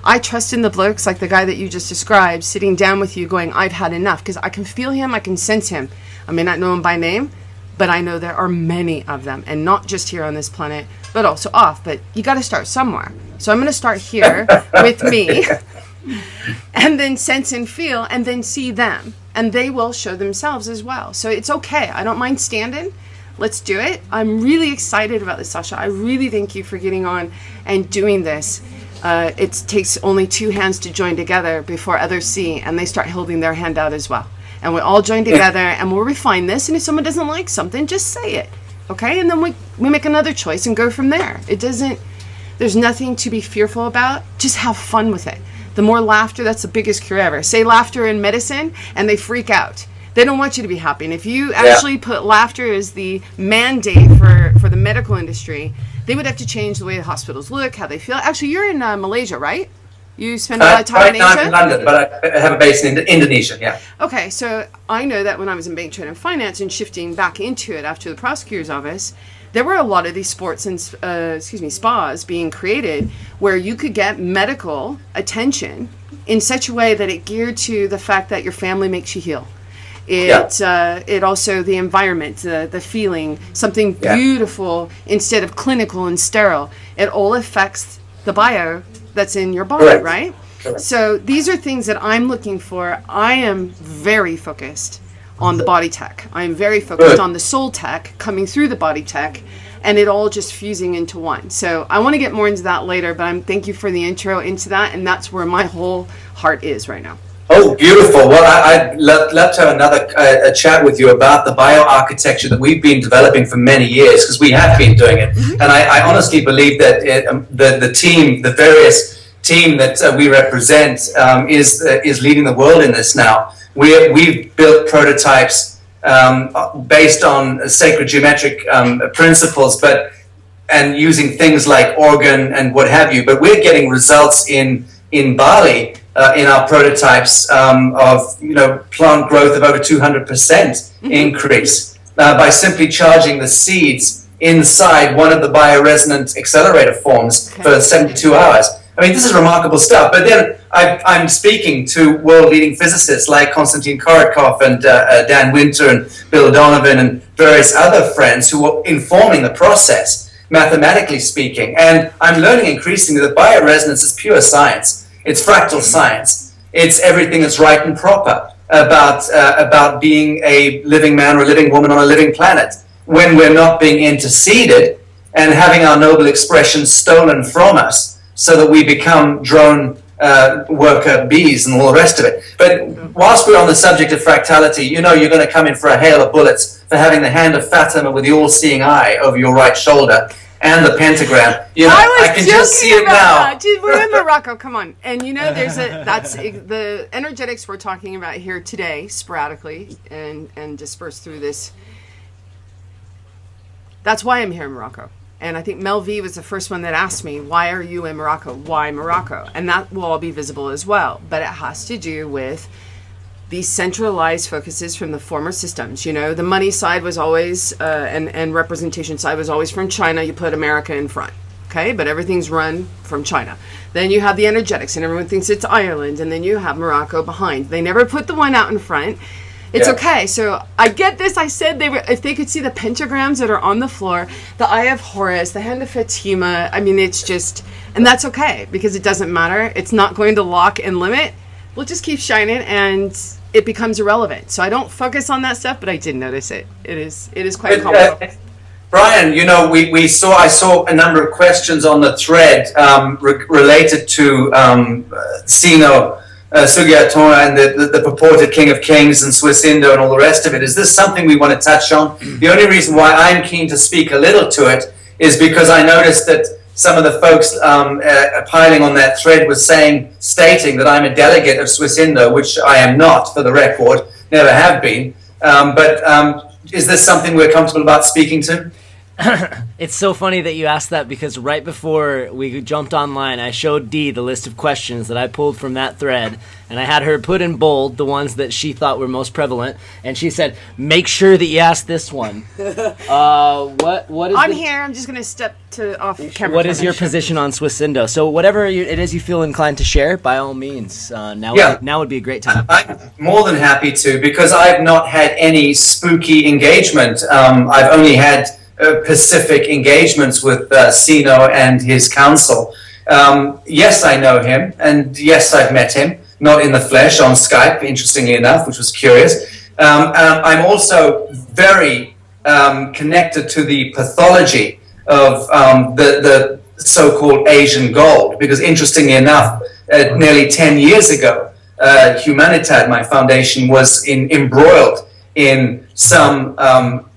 I trust in the blokes like the guy that you just described, sitting down with you going, I've had enough, because I can feel him, I can sense him. I may not know him by name, but I know there are many of them, and not just here on this planet, but also off. But you got to start somewhere. So I'm going to start here with me, and then sense and feel, and then see them. And they will show themselves as well. So it's okay. I don't mind standing. Let's do it. I'm really excited about this, Sasha. I really thank you for getting on and doing this. It takes only two hands to join together before others see, and they start holding their hand out as well. And we all join together, and we'll refine this. And if someone doesn't like something, just say it, okay? And then we make another choice and go from there. There's nothing to be fearful about. Just have fun with it. The more laughter, that's the biggest cure ever. Say laughter in medicine, and they freak out. They don't want you to be happy. And if you actually put laughter as the mandate for the medical industry, they would have to change the way the hospitals look, how they feel. Actually, you're in Malaysia, right? You spend a lot of time in Asia? I'm in London, but I have a base in Indonesia, yeah. Okay, so I know that when I was in bank, trade, and finance and shifting back into it after the prosecutor's office, there were a lot of these sports and spas being created where you could get medical attention in such a way that it geared to the fact that your family makes you heal. It also, the environment, the feeling, something beautiful instead of clinical and sterile. It all affects the bio that's in your body, right? Correct. So these are things that I'm looking for. I am very focused on the body tech. I am very focused on the soul tech coming through the body tech, and it all just fusing into one. So I want to get more into that later, but thank you for the intro into that, and that's where my whole heart is right now. Oh, beautiful. Well, I'd love to have another chat with you about the bioarchitecture that we've been developing for many years, because we have been doing it. Mm-hmm. And I honestly believe that the various team that we represent is leading the world in this now. We've built prototypes based on sacred geometric principles, and using things like organ and what have you. But we're getting results in Bali in our prototypes of plant growth of over 200% increase by simply charging the seeds inside one of the bioresonant accelerator forms for 72 hours. I mean, this is remarkable stuff. But then I'm speaking to world-leading physicists like Konstantin Korokov and Dan Winter and Bill Donovan and various other friends who are informing the process, mathematically speaking. And I'm learning increasingly that bioresonance is pure science. It's fractal science. It's everything that's right and proper about being a living man or a living woman on a living planet when we're not being interceded and having our noble expressions stolen from us, so that we become drone worker bees and all the rest of it. But whilst we're on the subject of fractality, you're going to come in for a hail of bullets for having the hand of Fatima with the all-seeing eye over your right shoulder and the pentagram. I can just see it now. We're in Morocco, come on. And that's the energetics we're talking about here today, sporadically and dispersed through this. That's why I'm here in Morocco. And I think Mel V was the first one that asked me, why are you in Morocco? Why Morocco? And that will all be visible as well. But it has to do with these centralized focuses from the former systems. The money side was always, and representation side was always from China. You put America in front, okay? But everything's run from China. Then you have the energetics, and everyone thinks it's Ireland. And then you have Morocco behind. They never put the one out in front. It's okay. So I get this. I said if they could see the pentagrams that are on the floor, the Eye of Horus, the Hand of Fatima. I mean, it's just, and that's okay because it doesn't matter. It's not going to lock and limit. We'll just keep shining, and it becomes irrelevant. So I don't focus on that stuff, but I did notice it. It is quite comical. Brian, I saw a number of questions on the thread related to Sino. Sugihato and the purported King of Kings and Swiss Indo and all the rest of it. Is this something we want to touch on? The only reason why I'm keen to speak a little to it is because I noticed that some of the folks piling on that thread was stating that I'm a delegate of Swiss Indo, which I am not, for the record, never have been. But is this something we're comfortable about speaking to? It's so funny that you asked that, because right before we jumped online, I showed Dee the list of questions that I pulled from that thread, and I had her put in bold the ones that she thought were most prevalent, and she said, make sure that you ask this one. What is I'm here. I'm just going to step off camera. What is your position on Swiss Indo? So whatever it is you feel inclined to share, by all means. Now would be a great time. I'm more than happy to, because I've not had any spooky engagement. I've only had Pacific engagements with Sino and his council. Yes, I know him, and yes, I've met him, not in the flesh, on Skype, interestingly enough, which was curious. I'm also very connected to the pathology of the so-called Asian gold, because interestingly enough, nearly 10 years ago, Humanitad, my foundation, was embroiled in some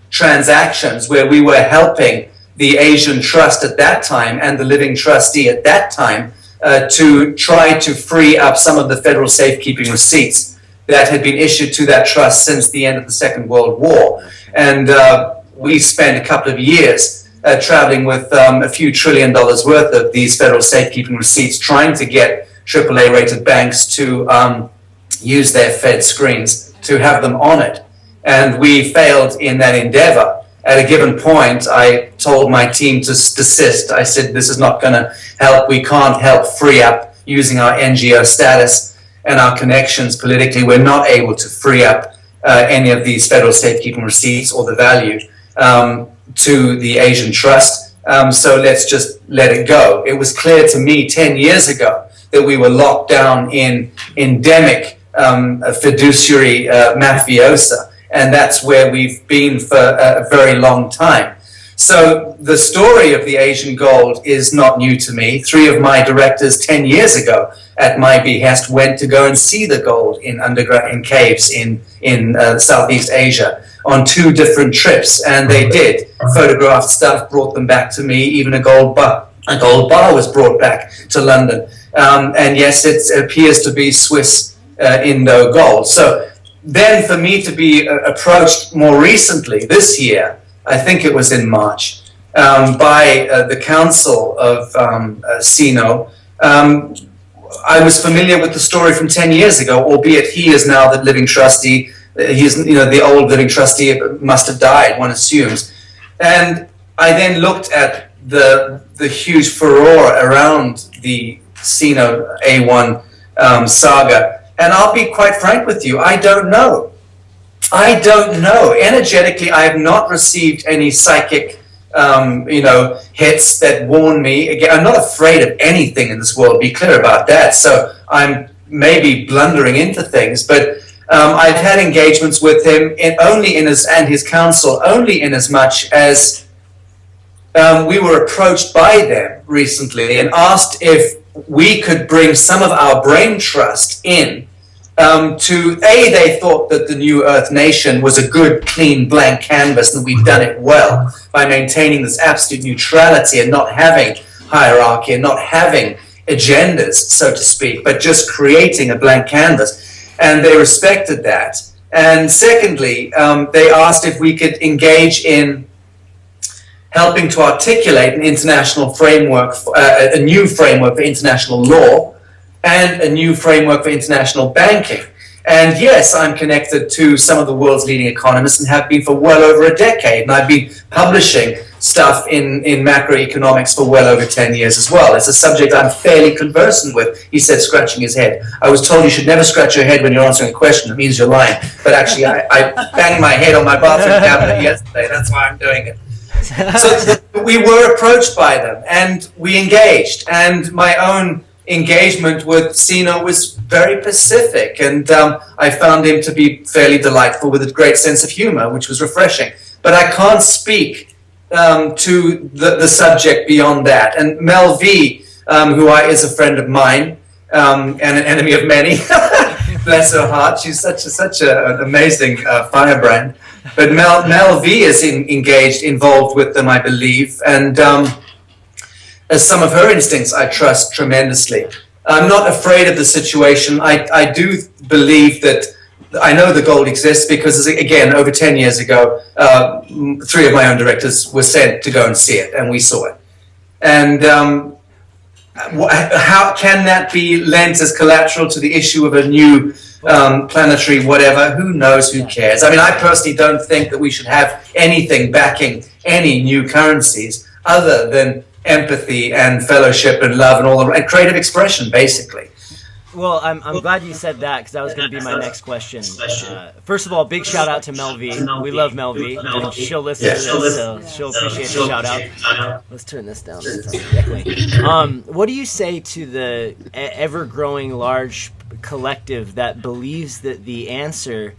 transactions where we were helping the Asian Trust at that time and the living trustee at that time to try to free up some of the federal safekeeping receipts that had been issued to that trust since the end of the Second World War. And we spent a couple of years traveling with a few $1 trillion worth of these federal safekeeping receipts, trying to get AAA rated banks to use their Fed screens to have them honored. And we failed in that endeavor. At a given point, I told my team to desist. I said, this is not going to help. We can't help free up using our NGO status and our connections politically. We're not able to free up any of these federal safekeeping receipts or the value to the Asian Trust. So let's just let it go. It was clear to me 10 years ago that we were locked down in endemic fiduciary mafiosa. And that's where we've been for a very long time. So the story of the Asian gold is not new to me. 3 of my directors 10 years ago, at my behest, went to go and see the gold in underground in caves in Southeast Asia on 2 different trips, and they did. Photographed stuff, brought them back to me. Even a gold bar was brought back to London. And yes, it appears to be Swiss Indo gold. So then for me to be approached more recently, this year, I think it was in March, by the council of Sino, I was familiar with the story from 10 years ago, albeit he is now the living trustee. He's, the old living trustee must have died, one assumes. And I then looked at the huge furore around the Sino A1 saga, and I'll be quite frank with you, I don't know. Energetically, I have not received any psychic hits that warn me. Again, I'm not afraid of anything in this world, be clear about that. So I'm maybe blundering into things, but I've had engagements with him and his counsel only in as much as we were approached by them recently and asked if we could bring some of our brain trust in they thought that the New Earth Nation was a good, clean, blank canvas and that we'd done it well by maintaining this absolute neutrality and not having hierarchy and not having agendas, so to speak, but just creating a blank canvas. And they respected that. And secondly, they asked if we could engage in helping to articulate an international framework, a new framework for international law, and a new framework for international banking. And yes, I'm connected to some of the world's leading economists and have been for well over a decade. And I've been publishing stuff in macroeconomics for well over 10 years as well. It's a subject I'm fairly conversant with, he said, scratching his head. I was told you should never scratch your head when you're answering a question. It means you're lying. But actually, I banged my head on my bathroom cabinet yesterday. That's why I'm doing it. So we were approached by them and we engaged. And my own engagement with Sino was very pacific, and I found him to be fairly delightful with a great sense of humor, which was refreshing. But I can't speak to the subject beyond that. And Mel V, who is a friend of mine and an enemy of many, bless her heart, she's such an amazing firebrand. But Mel V is involved with them, I believe, and as some of her instincts I trust tremendously. I'm not afraid of the situation. I do believe that I know the gold exists because, again, over 10 years ago, 3 of my own directors were sent to go and see it, and we saw it. And how can that be lent as collateral to the issue of a new planetary whatever? Who knows? Who cares? I mean, I personally don't think that we should have anything backing any new currencies other than empathy and fellowship and love and creative expression, basically. Well, I'm glad you said that because that was going to be my next question. First of all, big shout out to Mel V. We love Mel V. And she'll listen to this, so she'll appreciate the shout out. Let's turn this down. What do you say to the ever-growing large collective that believes that the answer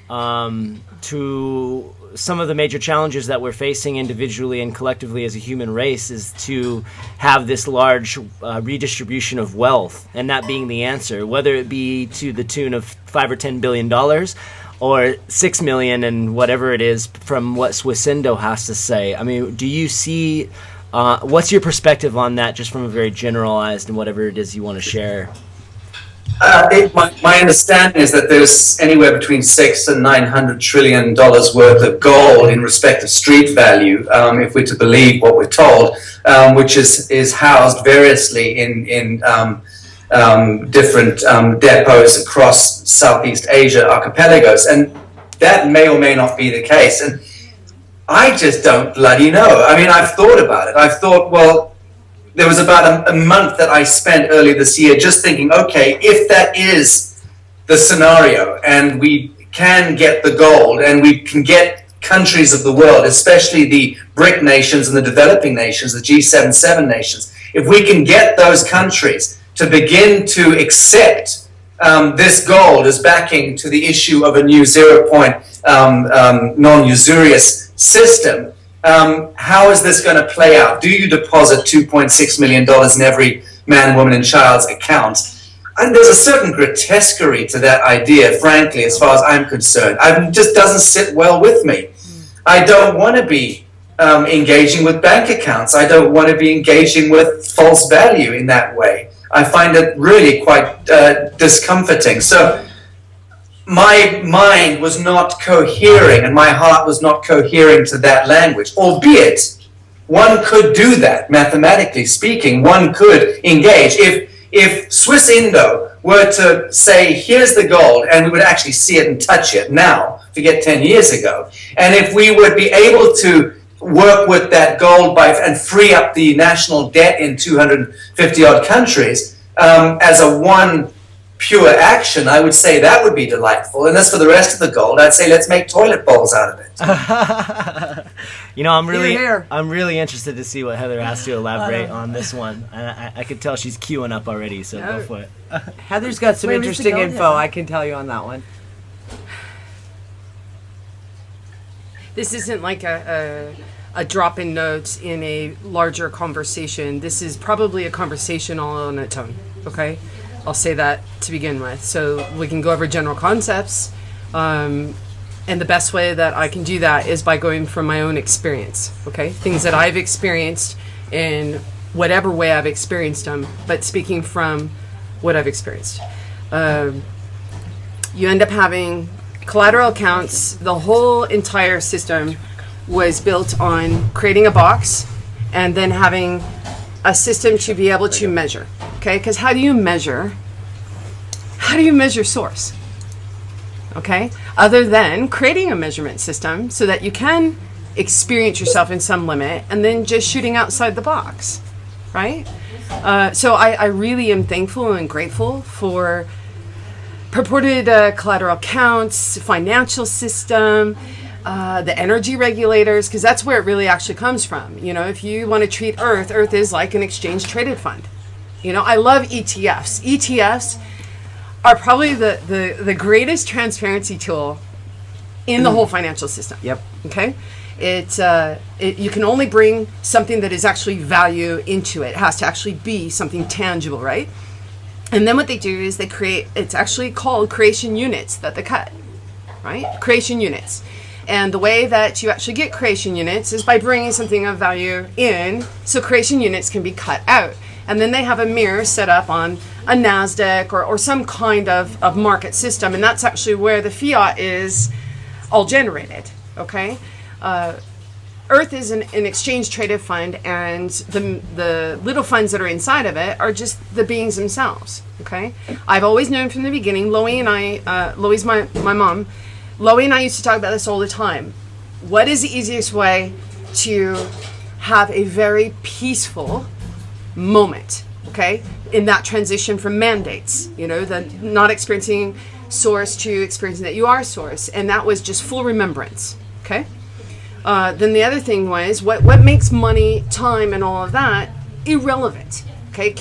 to some of the major challenges that we're facing individually and collectively as a human race is to have this large redistribution of wealth, and that being the answer, whether it be to the tune of $5 or $10 billion or 6 million and whatever it is from what Swissendo has to say? I mean, do you see, what's your perspective on that, just from a very generalized and whatever it is you want to share? My understanding is that there's anywhere between $600 and $900 trillion worth of gold in respect of street value, if we're to believe what we're told, which is housed variously in different depots across Southeast Asia archipelagos, and that may or may not be the case. And I just don't bloody know. I mean, I've thought about it. I've thought, well, there was about a month that I spent earlier this year just thinking, okay, if that is the scenario and we can get the gold and we can get countries of the world, especially the BRIC nations and the developing nations, the G7 nations, if we can get those countries to begin to accept this gold as backing to the issue of a new 0-point non-usurious system, how is this going to play out? Do you deposit $2.6 million in every man, woman, and child's account? And there's a certain grotesquerie to that idea, frankly, as far as I'm concerned. It just doesn't sit well with me. I don't want to be engaging with bank accounts. I don't want to be engaging with false value in that way. I find it really quite discomforting. So my mind was not cohering and my heart was not cohering to that language, albeit one could do that, mathematically speaking. One could engage. if Swiss Indo were to say, here's the gold, and we would actually see it and touch it now, forget 10 years ago, and if we would be able to work with that gold and free up the national debt in 250 odd countries as a one pure action, I would say that would be delightful. And as for the rest of the gold, I'd say let's make toilet bowls out of it. You know, I'm Here. really interested to see what Heather has to elaborate on this one. I could tell she's queuing up already, so go for it. Heather's got some Where does it interesting go, info, Heather? I can tell you on that one. This isn't like a drop-in note in a larger conversation. This is probably a conversation all on its own, okay? I'll say that to begin with. So we can go over general concepts, and the best way that I can do that is by going from my own experience, okay? Things that I've experienced in whatever way I've experienced them, but speaking from what I've experienced. You end up having collateral accounts. The whole entire system was built on creating a box and then having a system to be able to measure, okay? Because how do you measure source? Okay, other than creating a measurement system so that you can experience yourself in some limit and then just shooting outside the box, right? So I really am thankful and grateful for purported collateral accounts, financial system, the energy regulators, because that's where it really actually comes from. You know, if you want to treat Earth is like an exchange traded fund. You know, I love ETFs. ETFs are probably the greatest transparency tool in the whole financial system. Yep. Okay? You can only bring something that is actually value into it. It has to actually be something tangible, right? And then what they do is they create, it's actually called creation units that they cut, right? Creation units. And the way that you actually get creation units is by bringing something of value in, so creation units can be cut out. And then they have a mirror set up on a NASDAQ or some kind of market system. And that's actually where the fiat is all generated, okay? Earth is an exchange traded fund, and the little funds that are inside of it are just the beings themselves, okay? I've always known from the beginning, Loie and I, Loie's my mom, Loie and I used to talk about this all the time. What is the easiest way to have a very peaceful moment, okay, in that transition from mandates, you know, the not experiencing source to experiencing that you are source, and that was just full remembrance, okay? Then the other thing was what makes money, time, and all of that irrelevant, okay?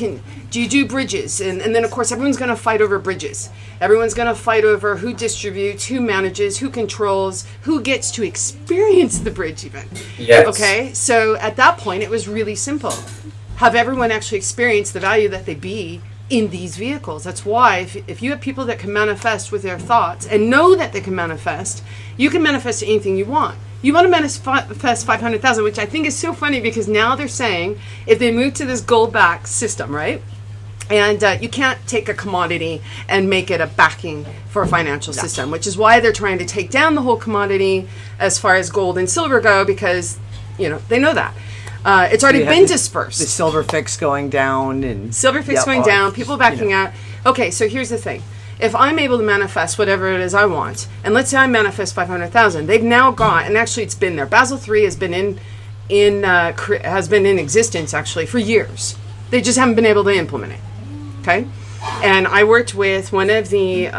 Do you do bridges? And then, of course, everyone's going to fight over bridges. Everyone's going to fight over who distributes, who manages, who controls, who gets to experience the bridge even. Yes. Okay, so at that point, it was really simple. Have everyone actually experience the value that they be in these vehicles. That's why if you have people that can manifest with their thoughts and know that they can manifest, you can manifest anything you want. You want to manifest 500,000, which I think is so funny because now they're saying if they move to this gold-backed system, right? And you can't take a commodity and make it a backing for a financial system, which is why they're trying to take down the whole commodity as far as gold and silver go, because, you know, they know that. It's already been dispersed. The silver fix going down and silver fix going down, people backing out. Okay, so here's the thing. If I'm able to manifest whatever it is I want, and let's say I manifest 500,000, they've now got, and actually it's been there. Basel III has been in existence actually for years. They just haven't been able to implement it. Okay, and I worked with one of the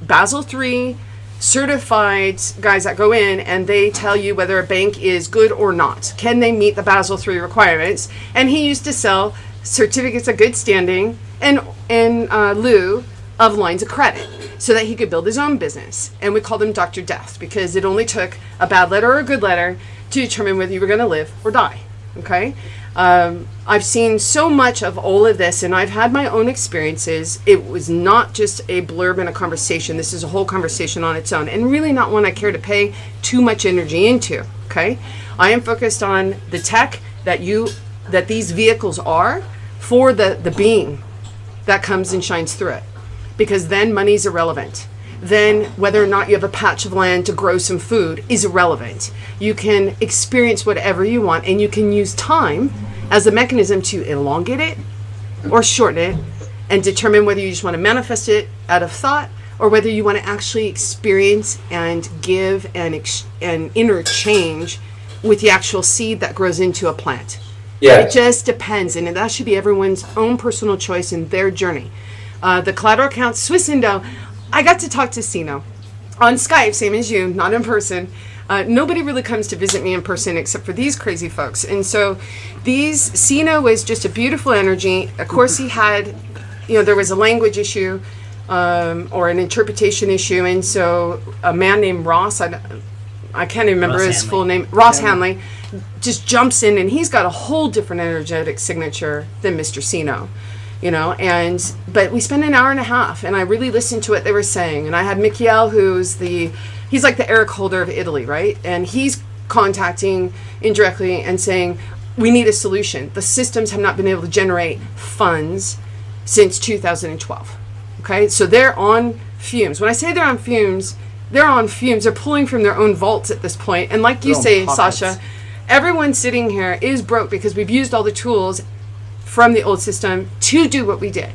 Basel III certified guys that go in and they tell you whether a bank is good or not. Can they meet the Basel III requirements? And he used to sell certificates of good standing in lieu of lines of credit so that he could build his own business. And we called him Dr. Death because it only took a bad letter or a good letter to determine whether you were going to live or die. Okay? I've seen so much of all of this, and I've had my own experiences. It was not just a blurb in a conversation. This is a whole conversation on its own, and really not one I care to pay too much energy into. Okay, I am focused on the tech that these vehicles are for the being that comes and shines through it, because then money's irrelevant. Then whether or not you have a patch of land to grow some food is irrelevant. You can experience whatever you want, and you can use time as a mechanism to elongate it or shorten it, and determine whether you just want to manifest it out of thought or whether you want to actually experience and give and interchange with the actual seed that grows into a plant. Yeah. It just depends, and that should be everyone's own personal choice in their journey. The collateral accounts, Swiss Indo, I got to talk to Sino on Skype, same as you, not in person. Nobody really comes to visit me in person except for these crazy folks. And so Sino was just a beautiful energy. Of course, he had, there was a language issue or an interpretation issue. And so a man named Ross, I can't even remember his full name, Ross Hanley, just jumps in, and he's got a whole different energetic signature than Mr. Sino. But we spent an hour and a half, and I really listened to what they were saying. And I had Michiel, he's like the Eric Holder of Italy, right? And he's contacting indirectly and saying, we need a solution. The systems have not been able to generate funds since 2012. Okay, so they're on fumes. When I say they're on fumes, they're pulling from their own vaults at this point. And like you say, Sasha, everyone sitting here is broke because we've used all the tools from the old system to do what we did.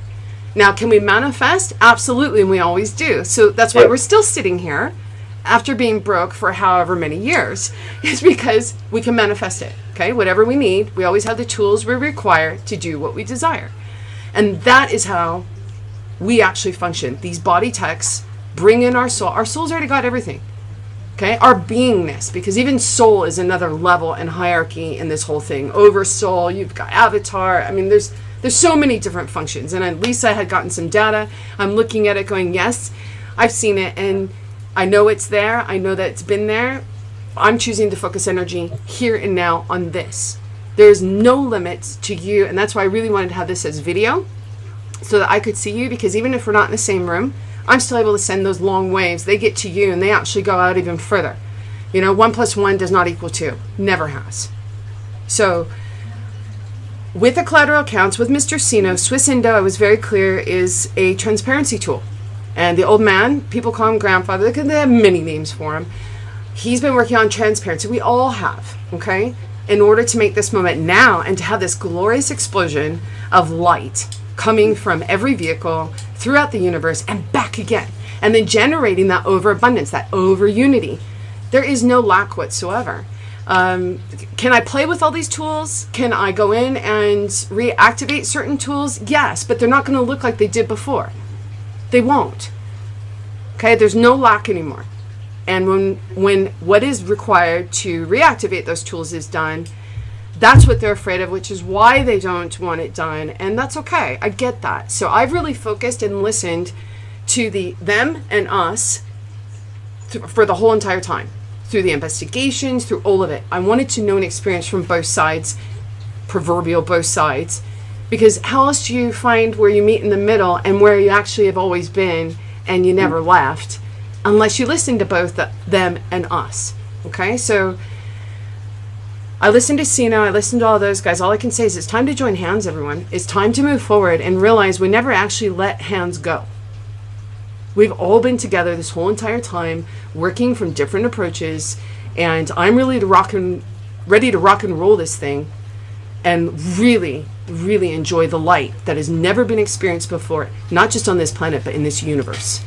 Now, can we manifest? Absolutely, and we always do. So that's why we're still sitting here after being broke for however many years, is because we can manifest it. Okay, whatever we need, we always have the tools we require to do what we desire. And that is how we actually function. These body techs bring in our soul. Our soul's already got everything. Okay, our beingness, because even soul is another level and hierarchy in this whole thing. Over soul, you've got avatar. I mean, there's so many different functions. And Lisa had gotten some data. I'm looking at it going, yes, I've seen it, and I know it's there. I know that it's been there. I'm choosing to focus energy here and now on this. There's no limits to you, and that's why I really wanted to have this as video, so that I could see you, because even if we're not in the same room, I'm still able to send those long waves. They get to you, and they actually go out even further. 1 + 1 does not equal 2. Never has. So with the collateral accounts, with Mr. Sino, Swiss Indo, I was very clear, is a transparency tool. And the old man, people call him grandfather, they have many names for him. He's been working on transparency. We all have, okay? In order to make this moment now and to have this glorious explosion of light coming from every vehicle throughout the universe and back again, and then generating that overabundance, that over unity. There is no lack whatsoever. Can I play with all these tools? Can I go in and reactivate certain tools? Yes, but they're not going to look like they did before. They won't. Okay, there's no lack anymore. And when what is required to reactivate those tools is done, that's what they're afraid of, which is why they don't want it done. And that's okay. I get that. So I've really focused and listened to them and us for the whole entire time, through the investigations, through all of it. I wanted to know and experience from both sides, proverbial both sides, because how else do you find where you meet in the middle and where you actually have always been and you never left, unless you listen to both them and us. Okay, so I listened to Sino, I listened to all those guys. All I can say is it's time to join hands, everyone. It's time to move forward and realize we never actually let hands go. We've all been together this whole entire time, working from different approaches, and I'm really ready to rock and roll this thing and really, really enjoy the light that has never been experienced before, not just on this planet, but in this universe.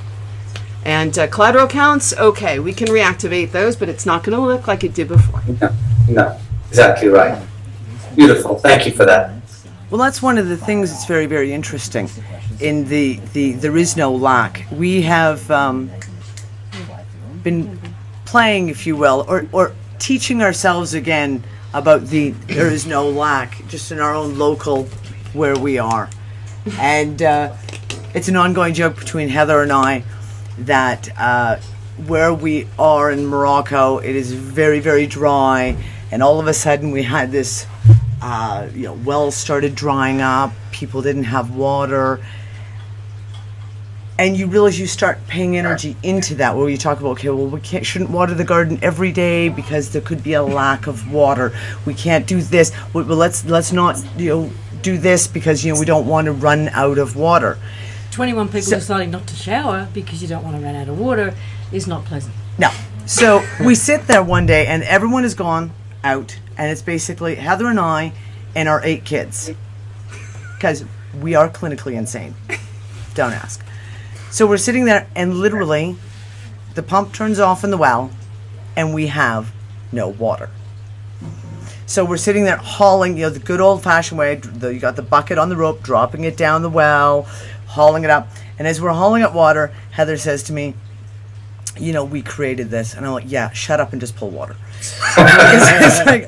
And collateral accounts, okay, we can reactivate those, but it's not going to look like it did before. No, exactly right. Beautiful. Thank you for that. Well, that's one of the things that's very, very interesting. In the there is no lack. We have been playing, if you will, or teaching ourselves again about there is no lack, just in our own local where we are. And it's an ongoing joke between Heather and I that where we are in Morocco, it is very, very dry, and all of a sudden we had this wells started drying up, people didn't have water, and you realize you start paying energy into that, where you talk about, okay, well, we shouldn't water the garden every day because there could be a lack of water. We can't do this. Well, let's not do this because we don't want to run out of water. 21 people deciding not to shower because you don't want to run out of water is not pleasant. No. So we sit there one day and everyone has gone out, and it's basically Heather and I and our 8 kids. Because We are clinically insane. Don't ask. So we're sitting there, and literally, the pump turns off in the well, and we have no water. So we're sitting there hauling, the good old-fashioned way. You got the bucket on the rope, dropping it down the well, hauling it up. And as we're hauling up water, Heather says to me, we created this. And I'm like, yeah, shut up and just pull water. It's like,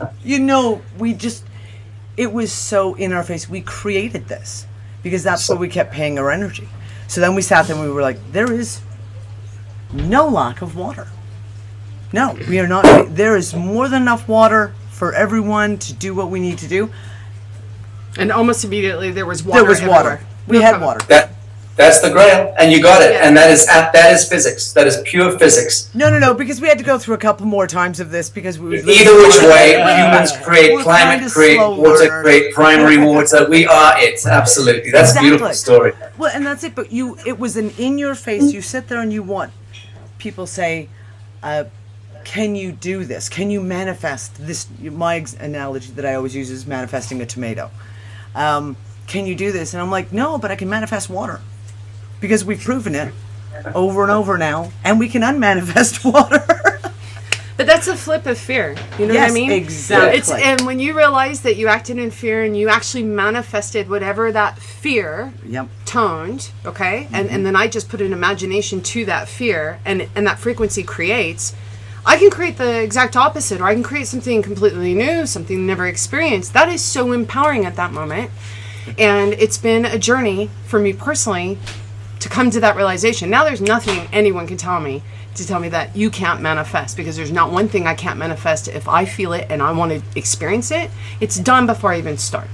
it was so in our face. We created this because that's what we kept paying our energy. So then we sat there and we were like, there is no lack of water. No, we are not. There is more than enough water for everyone to do what we need to do. And almost immediately there was water. There was water. We had water. That's the grail, and you got it. Yeah. And that is physics. That is pure physics. No, because we had to go through a couple more times of this because we. Either which way, humans create We're climate, kinda create slow water, learners. create primary water. We are it. Absolutely, that's a beautiful story. Well, and that's it. But it was an in your face. You sit there and you want people say, "Can you do this? Can you manifest this?" My analogy that I always use is manifesting a tomato. Can you do this? And I'm like, no, but I can manifest water. Because we've proven it over and over now, and we can unmanifest water. But that's a flip of fear. You know Yes, what I mean? exactly. And when you realize that you acted in fear and you actually manifested whatever that fear toned, okay? And then I just put an imagination to that fear, and that frequency creates. I can create the exact opposite, or I can create something completely new, something never experienced. That is so empowering at that moment. And it's been a journey for me personally to come to that realization. Now there's nothing anyone can tell me that you can't manifest, because there's not one thing I can't manifest. If I feel it and I want to experience it, it's done before I even start.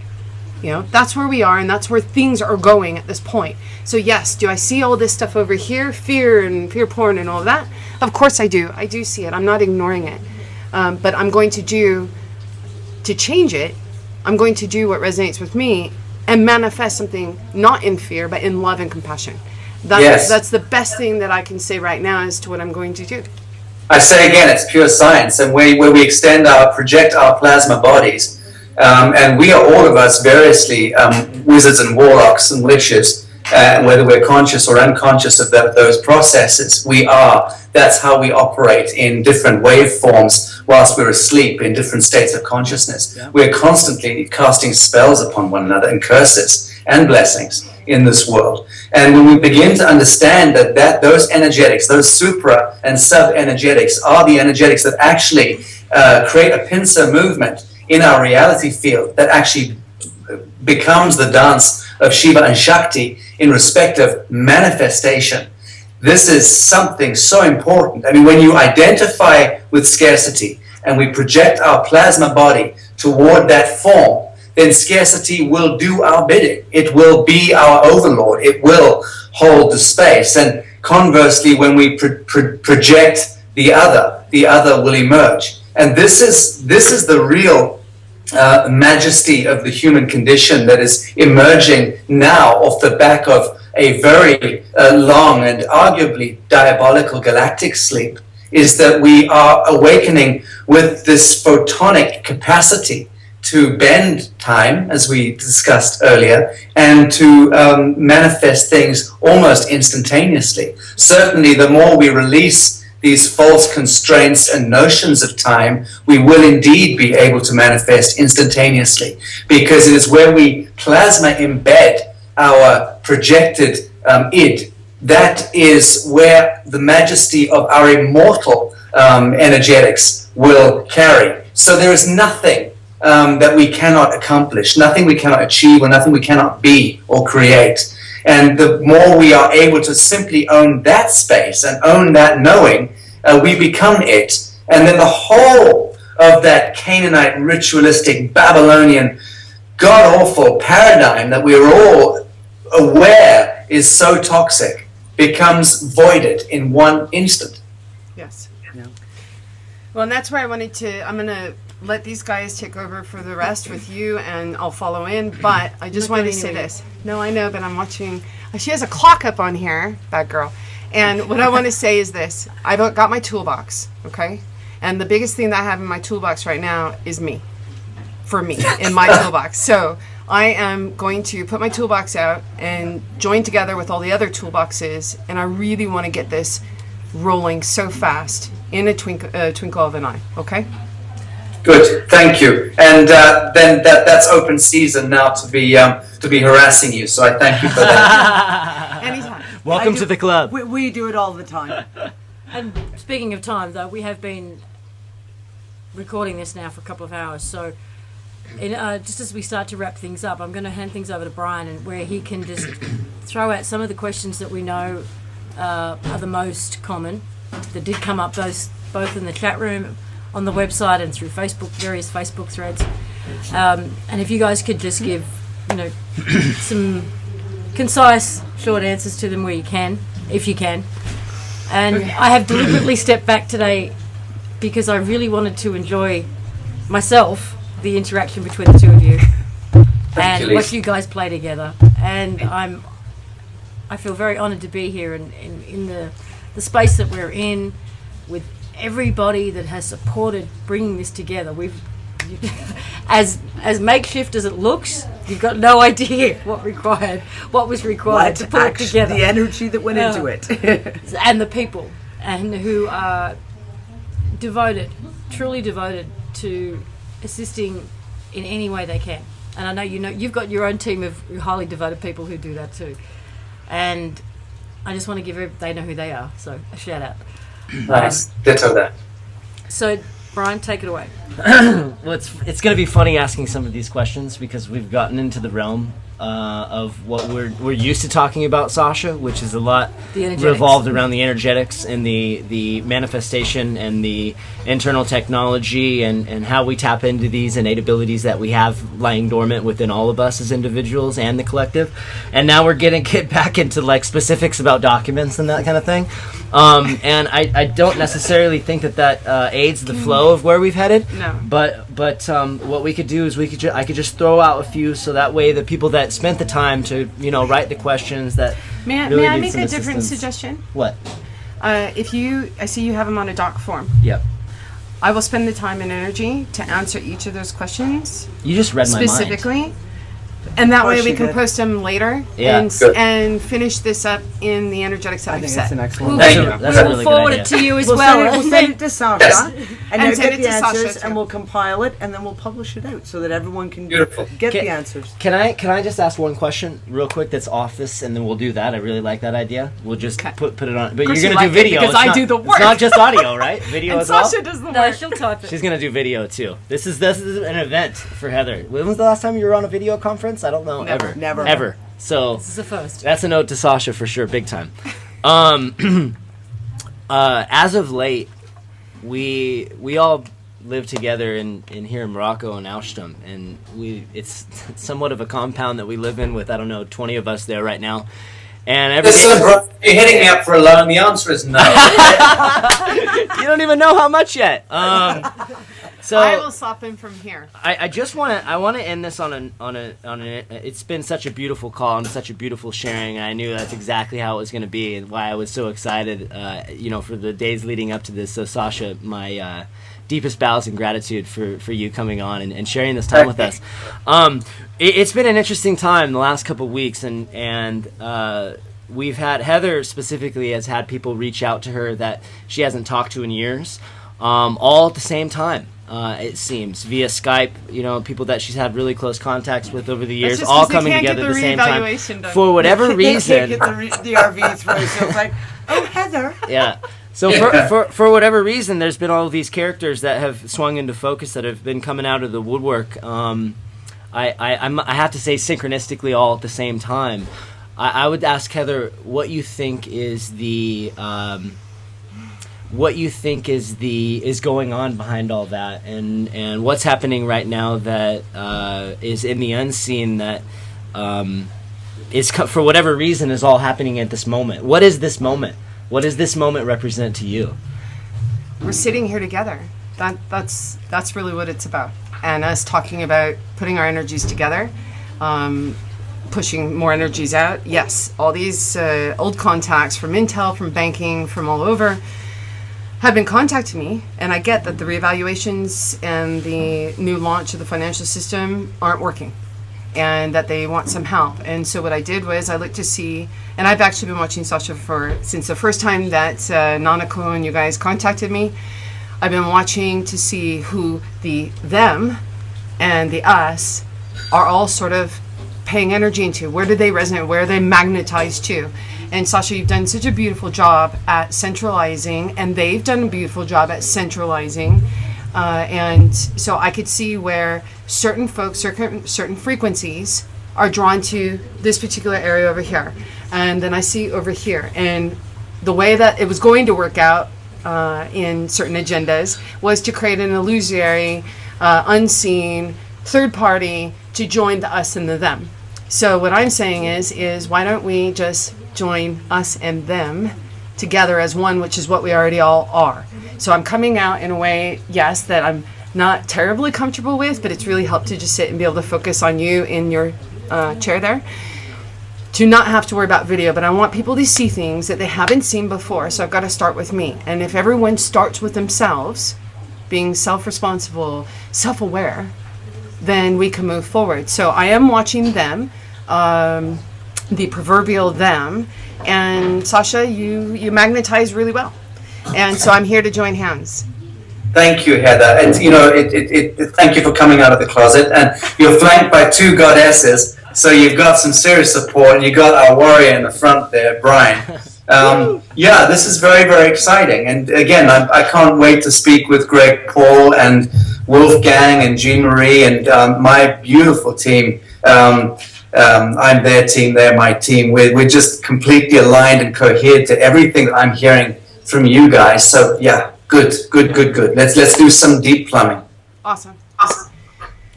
That's where we are, and that's where things are going at this point. So yes, do I see all this stuff over here, fear and fear porn and all of that? Of course I do. I do see it. I'm not ignoring it. But I'm going to change it, I'm going to do what resonates with me and manifest something not in fear, but in love and compassion. That's the best thing that I can say right now as to what I'm going to do. I say again, it's pure science, and where we project our plasma bodies, and we are all of us variously wizards and warlocks and witches, whether we're conscious or unconscious of those processes. That's how we operate in different waveforms whilst we're asleep in different states of consciousness. Yeah. We're constantly casting spells upon one another and curses and blessings in this world. And when we begin to understand that those energetics, those supra and sub-energetics are the energetics that actually create a pincer movement in our reality field that actually becomes the dance of Shiva and Shakti in respect of manifestation. This is something so important. I mean, when you identify with scarcity and we project our plasma body toward that form, then scarcity will do our bidding. It will be our overlord. It will hold the space. And conversely, when we project the other will emerge. And this is the real majesty of the human condition that is emerging now off the back of a very long and arguably diabolical galactic sleep, is that we are awakening with this photonic capacity to bend time, as we discussed earlier, and to manifest things almost instantaneously. Certainly, the more we release these false constraints and notions of time, we will indeed be able to manifest instantaneously, because it is where we plasma embed our projected id. That is where the majesty of our immortal energetics will carry. So there is nothing that we cannot accomplish, nothing we cannot achieve, or nothing we cannot be or create. And the more we are able to simply own that space and own that knowing, we become it. And then the whole of that Canaanite, ritualistic, Babylonian, god-awful paradigm that we're all aware is so toxic becomes voided in one instant. Yes. Yeah. Well, and that's where I'm going to let these guys take over for the rest with you, and I'll follow in. But I just wanted to say this. No, I know, but I'm watching. She has a clock up on here, bad girl. And what I want to say is this. I've got my toolbox, okay? And the biggest thing that I have in my toolbox right now is me. For me, in my toolbox. So I am going to put my toolbox out and join together with all the other toolboxes, and I really want to get this rolling so fast in a twinkle of an eye. Okay? Good, thank you. And then that's open season now to be harassing you. So I thank you for that. Anytime. Welcome to the club. We do it all the time. And speaking of time, though, we have been recording this now for a couple of hours, so just as we start to wrap things up, I'm going to hand things over to Brian, and where he can just throw out some of the questions that we know are the most common that did come up, both in the chat room, on the website, and through Facebook, various Facebook threads. And if you guys could just give, some concise, short answers to them where you can, if you can. And I have deliberately stepped back today because I really wanted to enjoy myself the interaction between the two of you and what you guys play together. And I feel very honoured to be here in the space that we're in, with everybody that has supported bringing this together. As makeshift as it looks, you've got no idea what was required to put it together. The energy that went into it. And the people, and who are truly devoted to assisting in any way they can. And I know you've got your own team of highly devoted people who do that too. And I just want to they know who they are, so a shout out. Nice, ditto that. So Brian, take it away. Well, it's going to be funny asking some of these questions because we've gotten into the realm of what we're used to talking about, Sasha, which is a lot revolved around the energetics and the manifestation and the internal technology and how we tap into these innate abilities that we have lying dormant within all of us as individuals and the collective. And now we're getting back into like specifics about documents and that kind of thing. And I don't necessarily think that aids the flow of where we've headed. No. But what we could do is I could just throw out a few, so that way the people that spent the time to write the questions that may really I need make some a different assistance. suggestion? What? I see you have them on a doc form. Yep. I will spend the time and energy to answer each of those questions You just read my mind. specifically. And that way course we you can did. post them later Yeah. and finish this up in the energetics that I I've think set. that's an excellent That's idea. a really good forward idea. it to you as We'll well. send it to Sasha, and And you'll send get it the to Sasha, answers, too. and we'll compile it, and then we'll publish it out so that everyone can Beautiful. get Can- the answers. Can I just ask one question real quick that's off this, and then we'll do that. I really like that idea. We'll just Okay. put it on. But course you're you gonna do like it, video because It's I not- do the It's work. not just audio, right? Video And as well. Sasha does the No, work. she'll type it. She's gonna do video too. This is an event for Heather. When was the last time you were on a video conference? I don't know. Never. Never. Ever. So This is the first. that's a note to Sasha for sure, big time. As of late, we all live together in here in Morocco and Alstom, and it's somewhat of a compound that we live in with 20 of us there right now. And every Listen, bro, you're hitting me up for a loan. The answer is no. you don't even know how much yet. So I will slap in from here. I just want to end this on a it's been such a beautiful call and such a beautiful sharing, and I knew that's exactly how it was going to be and why I was so excited for the days leading up to this. So Sasha, my deepest bows and gratitude for you coming on and sharing this time with us. It's been an interesting time the last couple of weeks, and we've had Heather specifically has had people reach out to her that she hasn't talked to in years, all at the same time. It seems via Skype, people that she's had really close contacts with over the years, just all 'cause they coming can't get together at the the same time reevaluation done. for whatever Can't reason. get the RV through, so it's like, oh, Heather. Yeah. So for whatever reason, there's been all of these characters that have swung into focus that have been coming out of the woodwork. I have to say synchronistically all at the same time. I would ask Heather what you think is is going on behind all that, and what's happening right now that is in the unseen that is for whatever reason is all happening at this moment. What is this moment? What does this moment represent to you? We're sitting here together. That's really what it's about. And us talking about putting our energies together, pushing more energies out. Yes, all these old contacts from Intel, from banking, from all over have been contacting me, and I get that the reevaluations and the new launch of the financial system aren't working. and that they want some help. And so what I did was I looked to see, and I've actually been watching Sacha since the first time that Nanako and you guys contacted me. I've been watching to see who the them and the us are all sort of paying energy into. Where do they resonate? Where are they magnetized to? And Sacha, you've done such a beautiful job at centralizing, and they've done a beautiful job at centralizing. And so I could see where certain folks, certain frequencies are drawn to this particular area over here. And then I see over here. And the way that it was going to work out in certain agendas was to create an illusory, unseen, third party to join the us and the them. So what I'm saying is why don't we just join us and them together as one, which is what we already all are. So I'm coming out in a way, yes, that I'm not terribly comfortable with, but it's really helped to just sit and be able to focus on you in your chair there, to not have to worry about video. But I want people to see things that they haven't seen before, so I've got to start with me. And if everyone starts with themselves, being self-responsible, self-aware, then we can move forward. So I am watching them, the proverbial them, and Sacha, you magnetize really well. And so I'm here to join hands. Thank you, Heather. And thank you for coming out of the closet. And you're flanked by two goddesses, so you've got some serious support. And you got our warrior in the front there, Brian. Yeah, this is very, very exciting. And again, I can't wait to speak with Greg Paul and Wolfgang and Jean Marie and my beautiful team. I'm their team, they're my team. We're just completely aligned and coherent to everything that I'm hearing from you guys. So yeah, good. Let's do some deep plumbing. Awesome.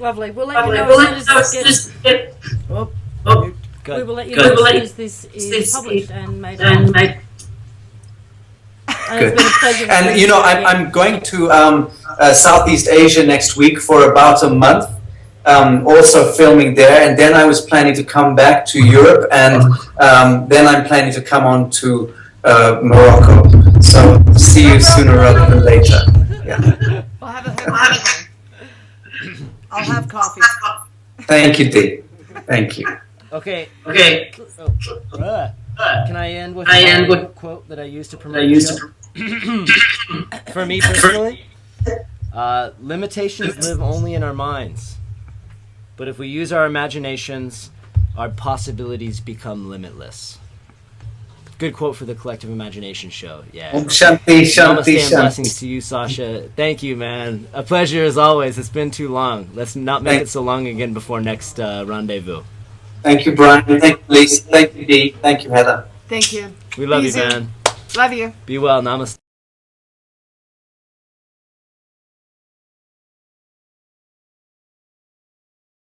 Lovely. We'll let you know as soon as this we will let you know as soon as this is published and made. And it's been a pleasure. And you know, I'm going to Southeast Asia next week for about a month. Also filming there, and then I was planning to come back to Europe, and then I'm planning to come on to Morocco. So see you sooner rather than later. Yeah. We'll have a I'll have coffee. Thank you, Dee. Thank you. Okay. Can I end with a quote that I used to promote the show? For me personally, limitations live only in our minds. But if we use our imaginations, our possibilities become limitless. Good quote for the Collective Imagination Show. Yeah. Shanti, Namaste and blessings to you, Sacha. Thank you, man. A pleasure as always. It's been too long. Let's not make it so long again before next rendezvous. Thank you, Brian. Thank you, Lisa. Thank you, Dee. Thank you, Heather. Thank you. We love Easy. you, man. Love you. Be well. Namaste.